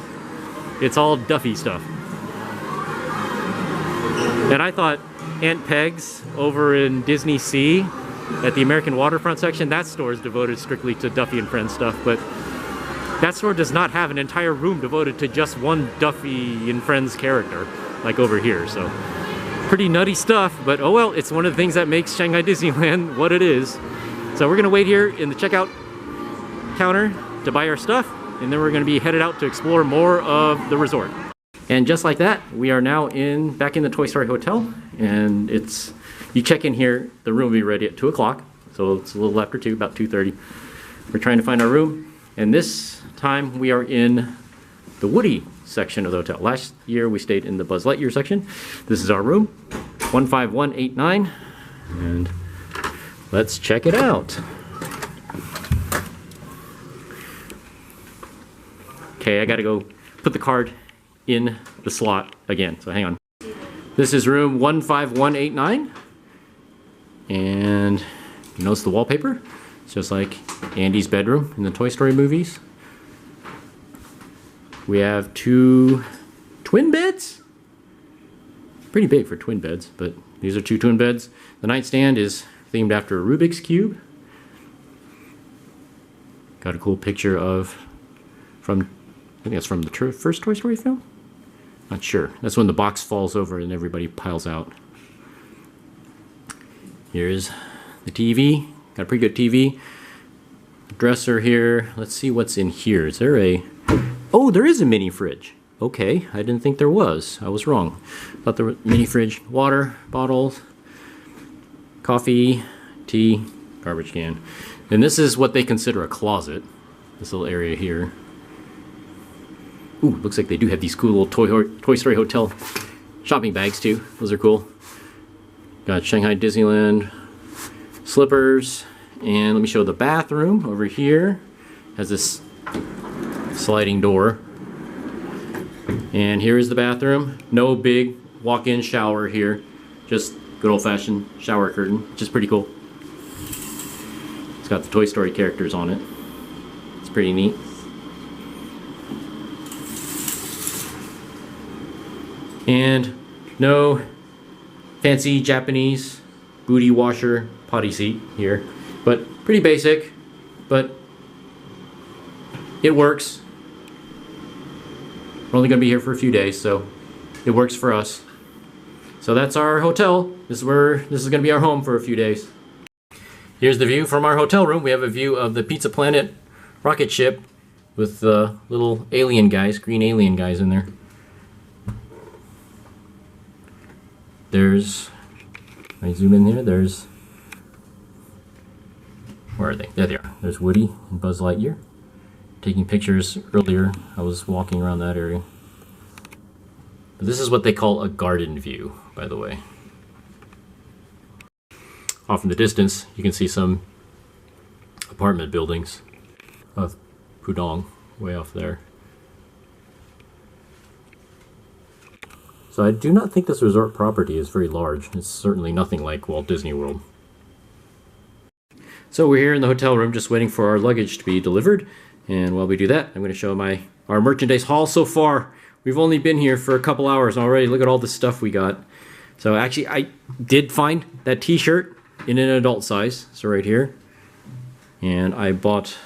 it's all Duffy stuff. And I thought Aunt Peg's over in Disney Sea at the American Waterfront section, that store is devoted strictly to Duffy and Friends stuff, but that store does not have an entire room devoted to just one Duffy and Friends character, like over here. So pretty nutty stuff, but oh well, it's one of the things that makes Shanghai Disneyland what it is. So we're gonna wait here in the checkout counter to buy our stuff, and then we're gonna be headed out to explore more of the resort. And just like that, we are now back in the Toy Story Hotel, and you check in here, the room will be ready at 2 o'clock, so it's a little after 2, about 2:30. We're trying to find our room, and this time we are in the Woody section of the hotel. Last year we stayed in the Buzz Lightyear section. This is our room, 15189, and let's check it out. Okay, I gotta go put the card in the slot again, so hang on. This is room 15189, and you notice the wallpaper? It's just like Andy's bedroom in the Toy Story movies. We have 2 twin beds. Pretty big for twin beds, but these are 2 twin beds. The nightstand is themed after a Rubik's Cube. Got a cool picture I think that's from the first Toy Story film? Not sure. That's when the box falls over and everybody piles out. Here's the TV. Got a pretty good TV. Dresser here. Let's see what's in here. Is there oh, there is a mini fridge. Okay, I didn't think there was. I was wrong. Thought there was a mini fridge. Water bottles, coffee, tea, garbage can. And this is what they consider a closet. This little area here. Ooh, looks like they do have these cool little Toy Story Hotel shopping bags too. Those are cool. Got Shanghai Disneyland slippers. And let me show the bathroom over here. Has this sliding door. And here is the bathroom. No big walk-in shower here. Just good old-fashioned shower curtain, which is pretty cool. It's got the Toy Story characters on it. It's pretty neat. And no fancy Japanese booty washer potty seat here, but pretty basic, but it works. We're only going to be here for a few days, so it works for us. So that's our hotel. This is going to be our home for a few days. Here's the view from our hotel room. We have a view of the Pizza Planet rocket ship with the little alien guys, green alien guys in there. I zoom in there, where are they? There they are. There's Woody and Buzz Lightyear. Taking pictures earlier. I was walking around that area. But this is what they call a garden view, by the way. Off in the distance, you can see some apartment buildings of Pudong, way off there. So I do not think this resort property is very large. It's certainly nothing like Walt Disney World. So we're here in the hotel room just waiting for our luggage to be delivered. And while we do that, I'm going to show our merchandise haul so far. We've only been here for a couple hours already. Look at all the stuff we got. So actually, I did find that t-shirt in an adult size, so right here. And I bought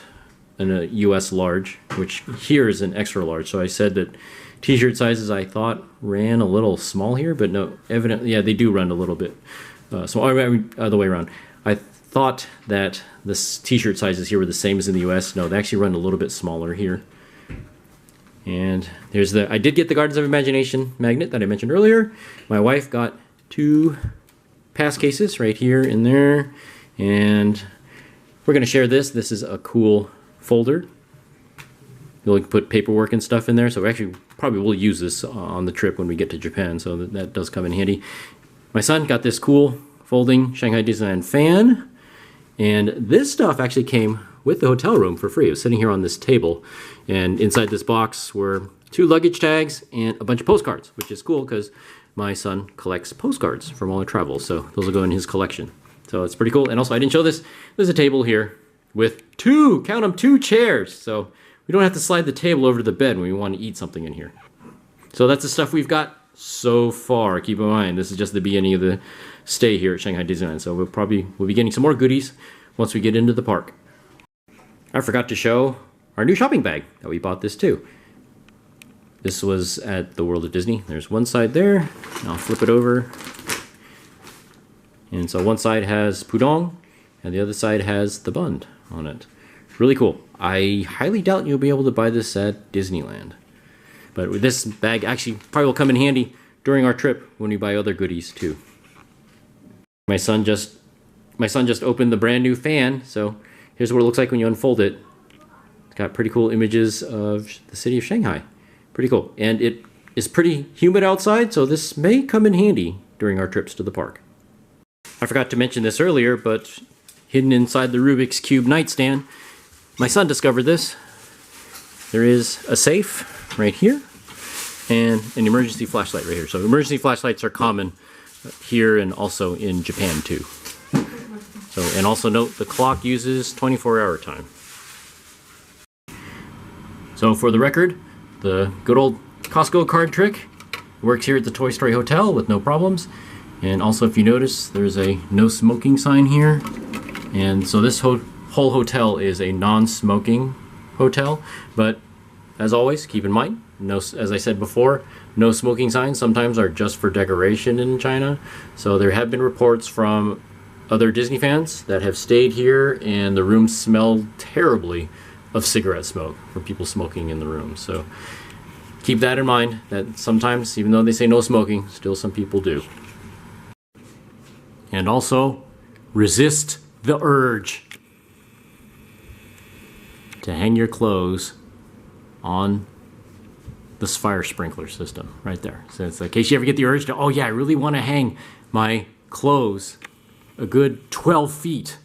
a US large, which here is an extra large. So I said that t-shirt sizes I thought ran a little small here, but no, evidently, yeah, they do run a little bit small. I mean, other way around. I thought that the t-shirt sizes here were the same as in the US. No, they actually run a little bit smaller here. And there's I did get the Gardens of Imagination magnet that I mentioned earlier. My wife got 2 pass cases right here and there. And we're going to share this. This is a cool folder. You'll put paperwork and stuff in there. So we actually probably will use this on the trip when we get to Japan. So that does come in handy. My son got this cool folding Shanghai Disneyland fan. And this stuff actually came with the hotel room for free. It was sitting here on this table. And inside this box were 2 luggage tags and a bunch of postcards, which is cool because my son collects postcards from all our travels. So those will go in his collection. So it's pretty cool. And also, I didn't show this. There's a table here with 2, count them, 2 chairs. So we don't have to slide the table over to the bed when we want to eat something in here. So that's the stuff we've got so far. Keep in mind, this is just the beginning of the stay here at Shanghai Disneyland. So we'll be getting some more goodies once we get into the park. I forgot to show our new shopping bag that we bought this too. This was at the World of Disney. There's one side there. I'll flip it over. And so one side has pudong, and the other side has the bun on it. Really cool. I highly doubt you'll be able to buy this at Disneyland. But with this bag actually probably will come in handy during our trip when we buy other goodies too. My son just opened the brand new fan, so here's what it looks like when you unfold it. It's got pretty cool images of the city of Shanghai. Pretty cool. And it is pretty humid outside, so this may come in handy during our trips to the park. I forgot to mention this earlier, but hidden inside the Rubik's Cube nightstand, my son discovered this. There is a safe right here and an emergency flashlight right here. So emergency flashlights are common here and also in Japan too. So, and also note the clock uses 24-hour time. So for the record, the good old Costco card trick works here at the Toy Story Hotel with no problems. And also, if you notice, there's a no smoking sign here. And so this whole hotel is a non-smoking hotel. But as always, keep in mind, as I said before, no smoking signs sometimes are just for decoration in China. So there have been reports from other Disney fans that have stayed here and the rooms smell terribly of cigarette smoke from people smoking in the room. So keep that in mind, that sometimes, even though they say no smoking, still some people do. And also, resist the urge to hang your clothes on this fire sprinkler system right there. So it's in case you ever get the urge to, oh yeah, I really want to hang my clothes a good 12 feet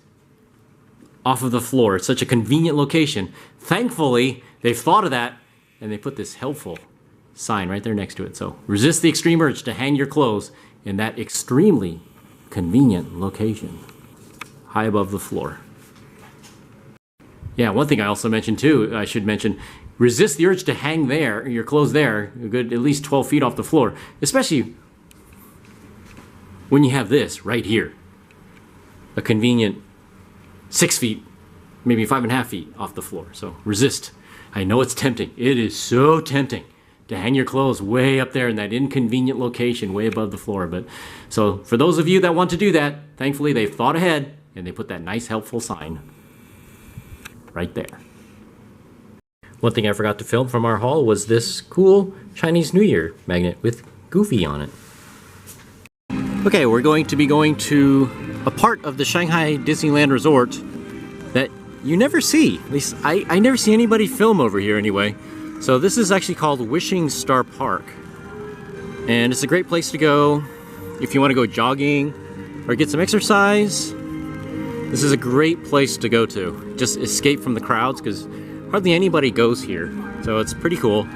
off of the floor. It's such a convenient location. Thankfully, they've thought of that and they put this helpful sign right there next to it. So resist the extreme urge to hang your clothes in that extremely convenient location, high above the floor. Yeah, one thing I also mentioned too, I should mention, resist the urge to hang your clothes there, a good at least 12 feet off the floor, especially when you have this right here, a convenient 6 feet, maybe 5.5 feet off the floor. So resist. I know it's tempting. It is so tempting to hang your clothes way up there in that inconvenient location way above the floor. But so for those of you that want to do that, thankfully they've thought ahead and they put that nice helpful sign right there. One thing I forgot to film from our haul was this cool Chinese New Year magnet with Goofy on it. Okay, we're going to be going to a part of the Shanghai Disneyland Resort that you never see. At least I never see anybody film over here anyway. So this is actually called Wishing Star Park. And it's a great place to go if you want to go jogging or get some exercise. This is a great place to go to. Just escape from the crowds because hardly anybody goes here. So it's pretty cool.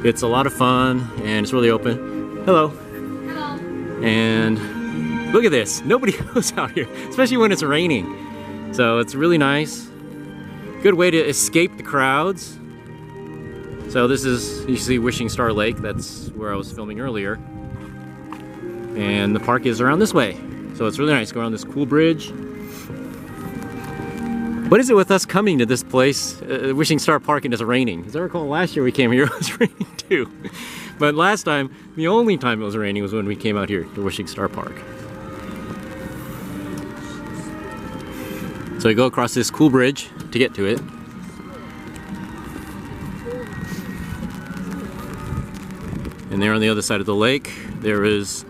It's a lot of fun and it's really open. Hello. Hello. And look at this. Nobody goes out here, especially when it's raining. So it's really nice. Good way to escape the crowds. So this is, you see Wishing Star Lake. That's where I was filming earlier. And the park is around this way. So it's really nice to go around this cool bridge. What is it with us coming to this place, Wishing Star Park, and it's raining? As I recall, last year we came here, it was raining too. But last time, the only time it was raining was when we came out here to Wishing Star Park. So we go across this cool bridge to get to it. And there on the other side of the lake, there is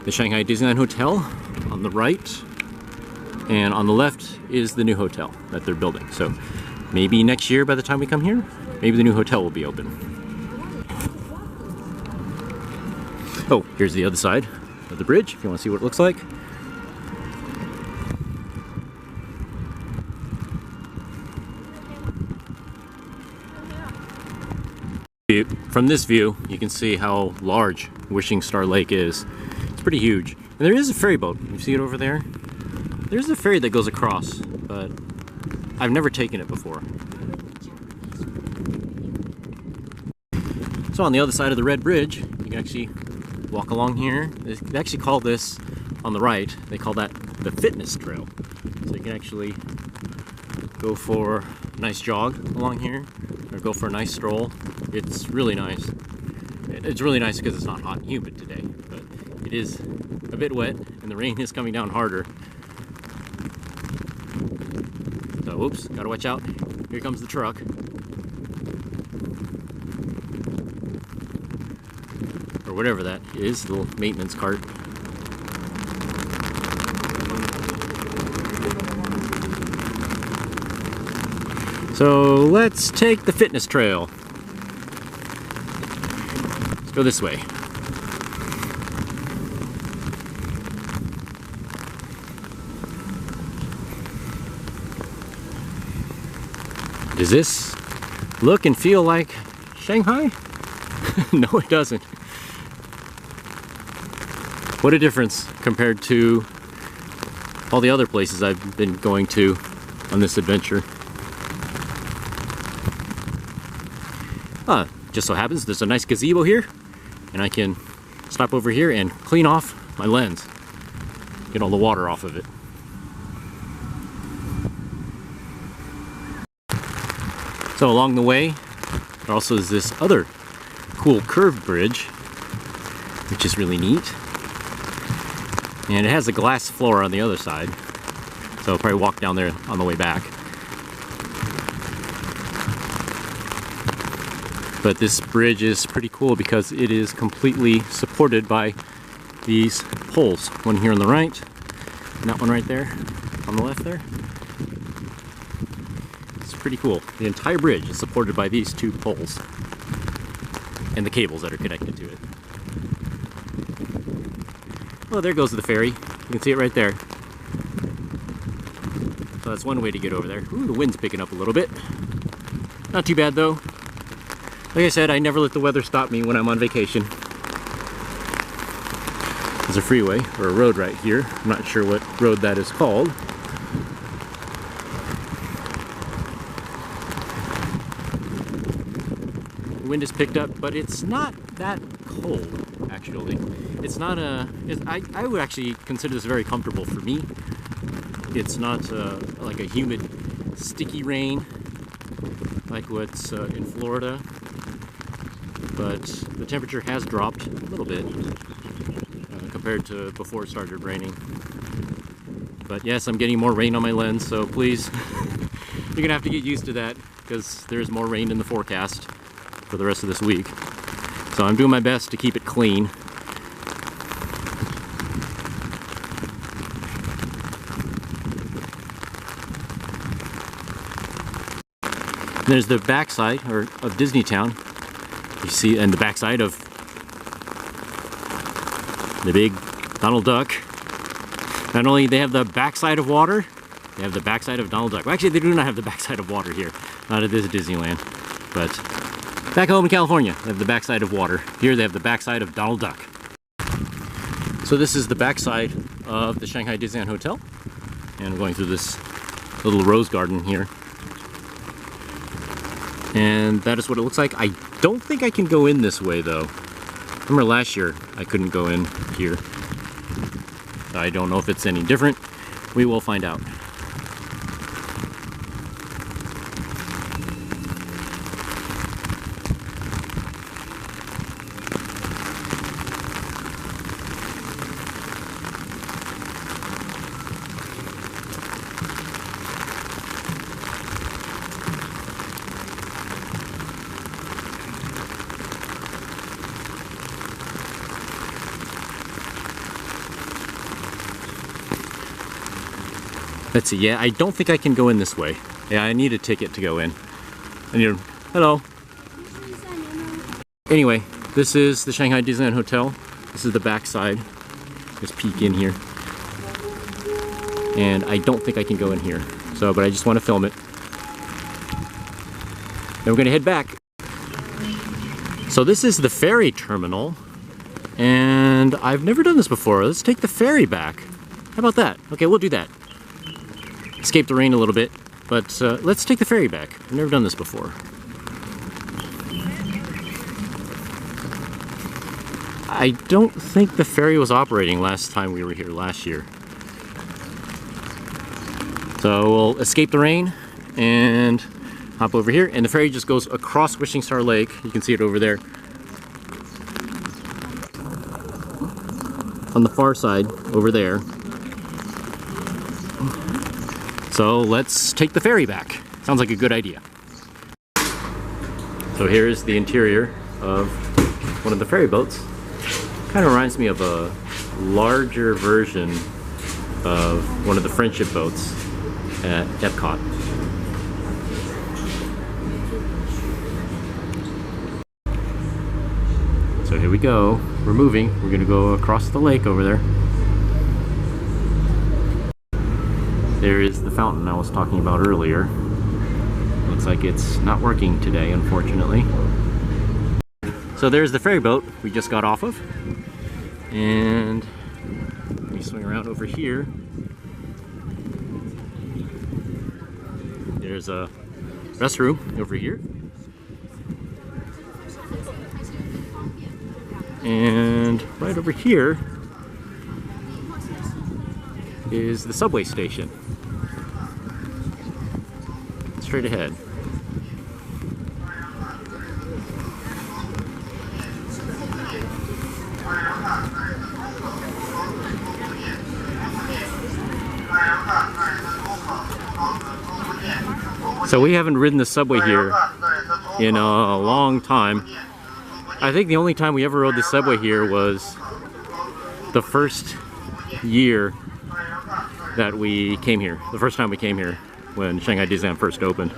the Shanghai Disneyland Hotel on the right. And on the left is the new hotel that they're building. So maybe next year by the time we come here, maybe the new hotel will be open. Oh, here's the other side of the bridge if you want to see what it looks like. From this view, you can see how large Wishing Star Lake is. It's pretty huge. And there is a ferry boat. You see it over there? There's a ferry that goes across, but I've never taken it before. So on the other side of the red bridge, you can actually walk along here. They actually call this, on the right, they call that the fitness trail. So you can actually go for a nice jog along here, or go for a nice stroll. It's really nice. It's really nice because it's not hot and humid today, but it is a bit wet and the rain is coming down harder. So, oops, gotta watch out. Here comes the truck. Or whatever that is, the little maintenance cart. So let's take the fitness trail. Let's go this way. Does this look and feel like Shanghai? No, it doesn't. What a difference compared to all the other places I've been going to on this adventure. Just so happens there's a nice gazebo here, and I can stop over here and clean off my lens. Get all the water off of it. So along the way, there also is this other cool curved bridge, which is really neat. And it has a glass floor on the other side, so I'll probably walk down there on the way back. But this bridge is pretty cool because it is completely supported by these poles. One here on the right, and that one right there on the left there. It's pretty cool. The entire bridge is supported by these two poles and the cables that are connected to it. Well, there goes the ferry. You can see it right there. So that's one way to get over there. Ooh, the wind's picking up a little bit. Not too bad though. Like I said, I never let the weather stop me when I'm on vacation. There's a freeway, or a road right here. I'm not sure what road that is called. The wind has picked up, but it's not that cold, actually. It's not I would actually consider this very comfortable for me. It's not like a humid, sticky rain like what's in Florida. But the temperature has dropped a little bit compared to before it started raining. But yes, I'm getting more rain on my lens, so please, you're gonna have to get used to that because there's more rain in the forecast for the rest of this week. So I'm doing my best to keep it clean. And there's the backside of Disneytown. You see, and the backside of the big Donald Duck. Not only they have the backside of water, they have the backside of Donald Duck. Well, actually, they do not have the backside of water here. Not at this Disneyland. But back home in California, they have the backside of water. Here they have the backside of Donald Duck. So this is the backside of the Shanghai Disneyland Hotel. And I'm going through this little rose garden here. And that is what it looks like. I don't think I can go in this way though. Remember last year I couldn't go in here. I don't know if it's any different. We will find out. Let's see, yeah, I don't think I can go in this way. Yeah, I need a ticket to go in. Hello. Anyway, this is the Shanghai Disneyland Hotel. This is the back side. Just peek in here. And I don't think I can go in here. So, but I just want to film it. Then we're gonna head back. So this is the ferry terminal. And I've never done this before. Let's take the ferry back. How about that? Okay, we'll do that. Escape the rain a little bit, but let's take the ferry back. I've never done this before. I don't think the ferry was operating last time we were here last year. So we'll escape the rain and hop over here, and the ferry just goes across Wishing Star Lake. You can see it over there. On the far side, over there. So let's take the ferry back. Sounds like a good idea. So here's the interior of one of the ferry boats. Kind of reminds me of a larger version of one of the friendship boats at Epcot. So here we go. We're moving. We're gonna go across the lake over there. There is the fountain I was talking about earlier. Looks like it's not working today, unfortunately. So there's the ferry boat we just got off of. And let me swing around over here. There's a restroom over here. And right over here is the subway station. Straight ahead. So we haven't ridden the subway here in a long time. I think the only time we ever rode the subway here was the first year that we came here. The first time we came here when Shanghai Disneyland first opened.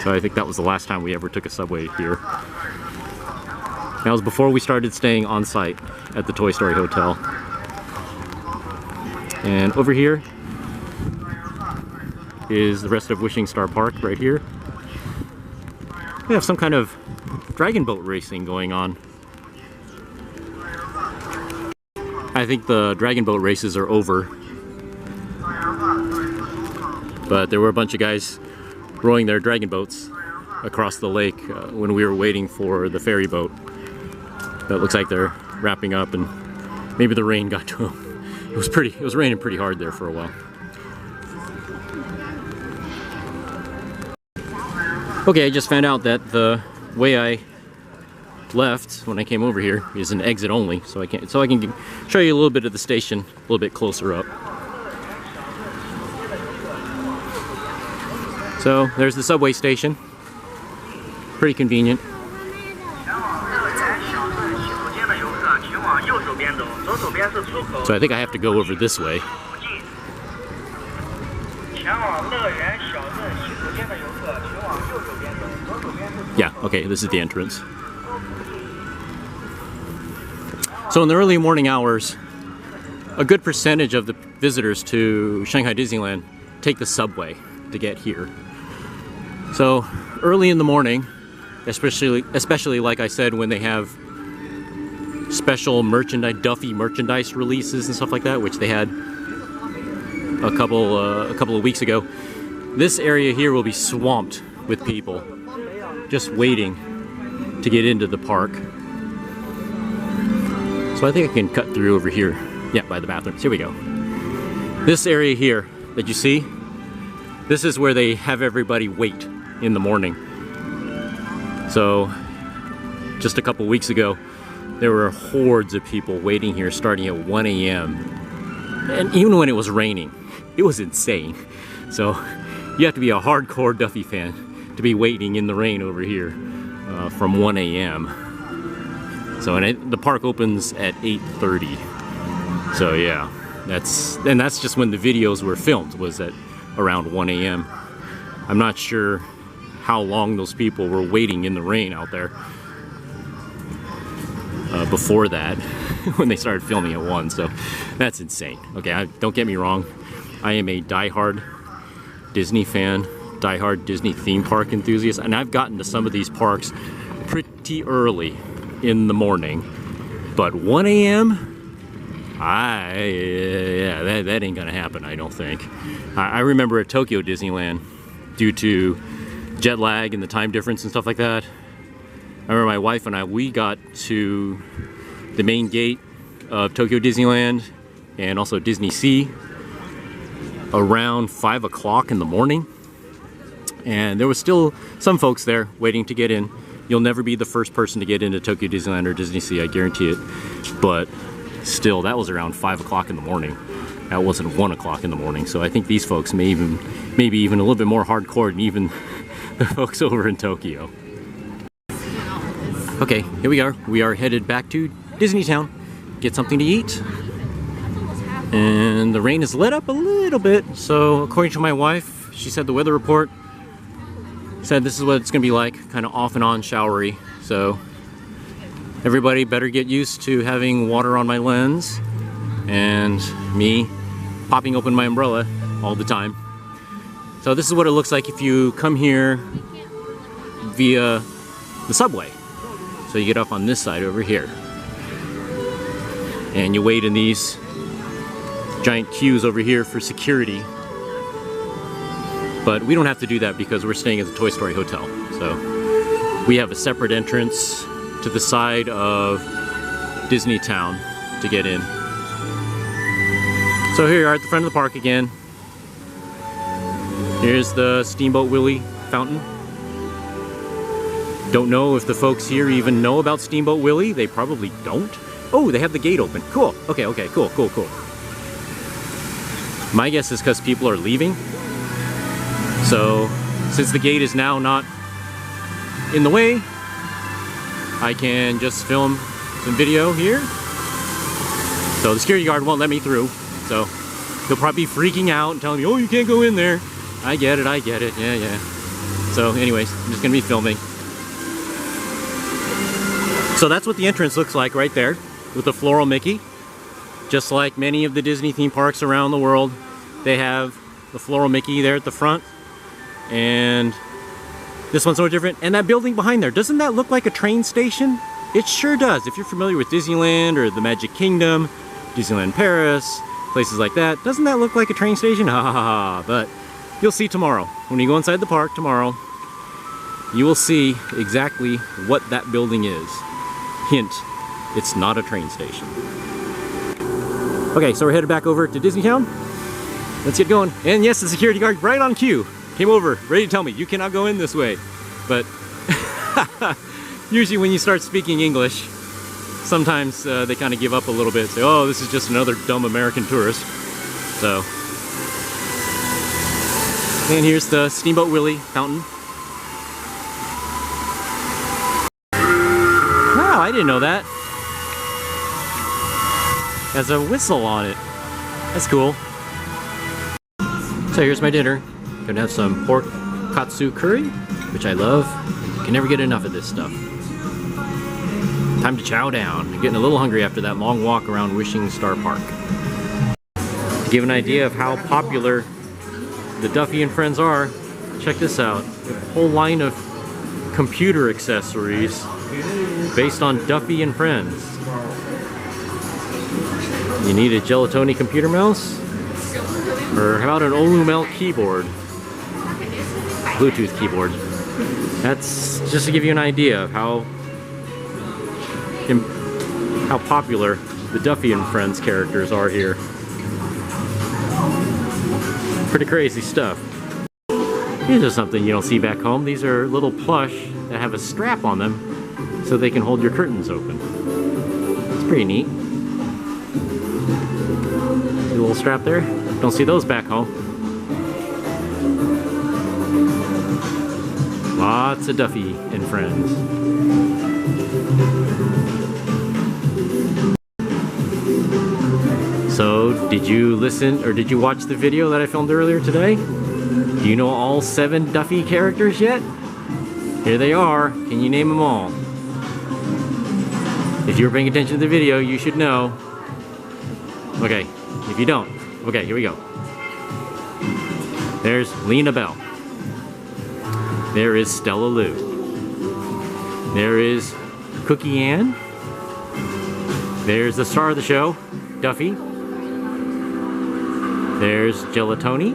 So I think that was the last time we ever took a subway here. That was before we started staying on site at the Toy Story Hotel. And over here is the rest of Wishing Star Park right here. We have some kind of dragon boat racing going on. I think the dragon boat races are over. But there were a bunch of guys rowing their dragon boats across the lake when we were waiting for the ferry boat. That looks like they're wrapping up, and maybe the rain got to them. It was raining pretty hard there for a while. Okay, I just found out that the way I left when I came over here is an exit only, so I can show you a little bit of the station a little bit closer up. So there's the subway station. Pretty convenient. So I think I have to go over this way. Yeah, okay, this is the entrance. So in the early morning hours, a good percentage of the visitors to Shanghai Disneyland take the subway to get here. So early in the morning, especially like I said, when they have special merchandise, Duffy merchandise releases and stuff like that, which they had a couple of weeks ago, this area here will be swamped with people just waiting to get into the park. So I think I can cut through over here. Yeah, by the bathrooms. Here we go. This area here that you see, this is where they have everybody wait in the morning. So just a couple weeks ago, there were hordes of people waiting here starting at 1 a.m. And even when it was raining, it was insane. So you have to be a hardcore Duffy fan to be waiting in the rain over here from 1 a.m. So and the park opens at 8:30. So yeah, that's just when the videos were filmed, was at around 1 a.m. I'm not sure how long those people were waiting in the rain out there before that when they started filming at 1. So that's insane. Okay, don't get me wrong, I am a diehard Disney fan, diehard Disney theme park enthusiast, and I've gotten to some of these parks pretty early in the morning, but 1 a.m. Yeah, that ain't gonna happen, I don't think. I remember at Tokyo Disneyland, due to jet lag and the time difference and stuff like that, I remember my wife and I, we got to the main gate of Tokyo Disneyland and also Disney Sea around 5 o'clock in the morning, and there was still some folks there waiting to get in. You'll never be the first person to get into Tokyo Disneyland or Disney Sea, I guarantee it, but still, that was around 5 o'clock in the morning. That wasn't 1 o'clock in the morning, so I think these folks maybe even a little bit more hardcore than even the folks over in Tokyo. Okay, here we are. We are headed back to Disneytown, get something to eat. And the rain has let up a little bit, so according to my wife, she said the weather report said this is what it's gonna be like, kind of off and on showery. So everybody better get used to having water on my lens and me popping open my umbrella all the time. So this is what it looks like if you come here via the subway. So you get up on this side over here and you wait in these giant queues over here for security. But we don't have to do that because we're staying at the Toy Story Hotel. So we have a separate entrance to the side of Disneytown to get in. So here we are at the front of the park again. Here's the Steamboat Willie fountain. Don't know if the folks here even know about Steamboat Willie. They probably don't. Oh, they have the gate open. Cool. Okay, cool. My guess is because people are leaving. So since the gate is now not in the way, I can just film some video here. So the security guard won't let me through. So he'll probably be freaking out and telling me, oh, you can't go in there. I get it, yeah. So anyways, I'm just gonna be filming. So that's what the entrance looks like right there with the floral Mickey. Just like many of the Disney theme parks around the world, they have the floral Mickey there at the front. And this one's no different. And that building behind there, doesn't that look like a train station? It sure does. If you're familiar with Disneyland or the Magic Kingdom, Disneyland Paris, places like that, doesn't that look like a train station? Ha ha ha. But you'll see tomorrow. When you go inside the park tomorrow, you will see exactly what that building is. Hint, it's not a train station. Okay, so we're headed back over to Disneytown. Let's get going. And yes, the security guard right on cue came over, ready to tell me, you cannot go in this way. But usually when you start speaking English, sometimes they kind of give up a little bit, say, oh, this is just another dumb American tourist. So, and here's the Steamboat Willie fountain. Wow, I didn't know that. Has a whistle on it. That's cool. So here's my dinner. Gonna have some pork katsu curry, which I love. Can never get enough of this stuff. Time to chow down. I'm getting a little hungry after that long walk around Wishing Star Park. To give an idea of how popular the Duffy and Friends are, check this out. A whole line of computer accessories based on Duffy and Friends. You need a Gelatoni computer mouse? Or how about an Olumel keyboard? Bluetooth keyboard. That's just to give you an idea of how how popular the Duffy and Friends characters are here. Pretty crazy stuff. These are something you don't see back home. These are little plush that have a strap on them so they can hold your curtains open. It's pretty neat. See the little strap there? Don't see those back home. Lots of Duffy and Friends. So, did you listen or did you watch the video that I filmed earlier today? Do you know all 7 Duffy characters yet? Here they are. Can you name them all? If you were paying attention to the video, you should know. Okay, if you don't, okay, here we go. There's Lena Bell. There is Stella Lou. There is Cookie Ann. There's the star of the show, Duffy. There's Gelatoni.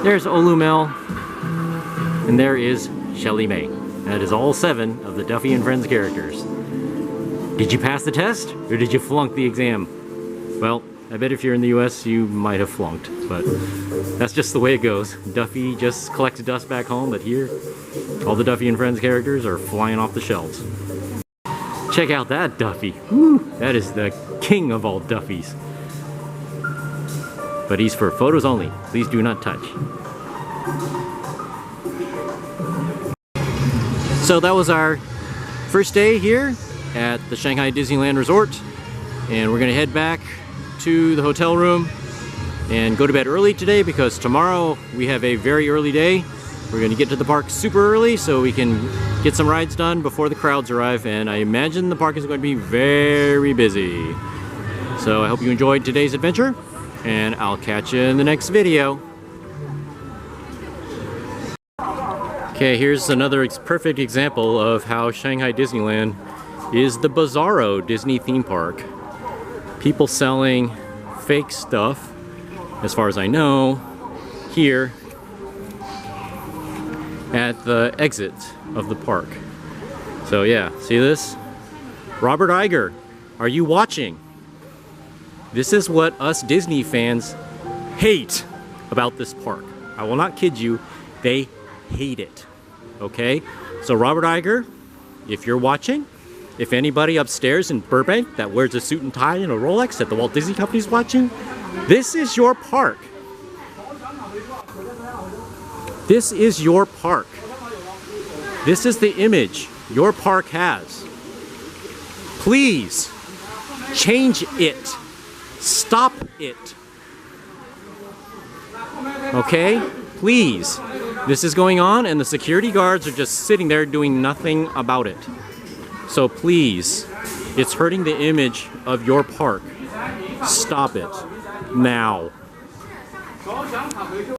There's Olumel. And there is Shelly May. That is all 7 of the Duffy and Friends characters. Did you pass the test or did you flunk the exam? Well, I bet if you're in the US you might have flunked, but that's just the way it goes. Duffy just collects dust back home, but here all the Duffy and Friends characters are flying off the shelves. Check out that Duffy. Woo, that is the king of all Duffys. But he's for photos only. Please do not touch. So that was our first day here at the Shanghai Disneyland Resort, and we're gonna head back to the hotel room and go to bed early today because tomorrow we have a very early day. We're gonna get to the park super early so we can get some rides done before the crowds arrive, and I imagine the park is going to be very busy. So I hope you enjoyed today's adventure, and I'll catch you in the next video. Okay, here's another perfect example of how Shanghai Disneyland is the bizarro Disney theme park. People selling fake stuff, as far as I know, here at the exit of the park. So yeah, see this? Robert Iger, are you watching? This is what us Disney fans hate about this park. I will not kid you, they hate it. Okay? So Robert Iger, if you're watching, if anybody upstairs in Burbank that wears a suit and tie and a Rolex that the Walt Disney Company is watching, this is your park. This is your park. This is the image your park has. Please change it. Stop it. Okay? Please. This is going on and the security guards are just sitting there doing nothing about it. So please, it's hurting the image of your park. Stop it. Now.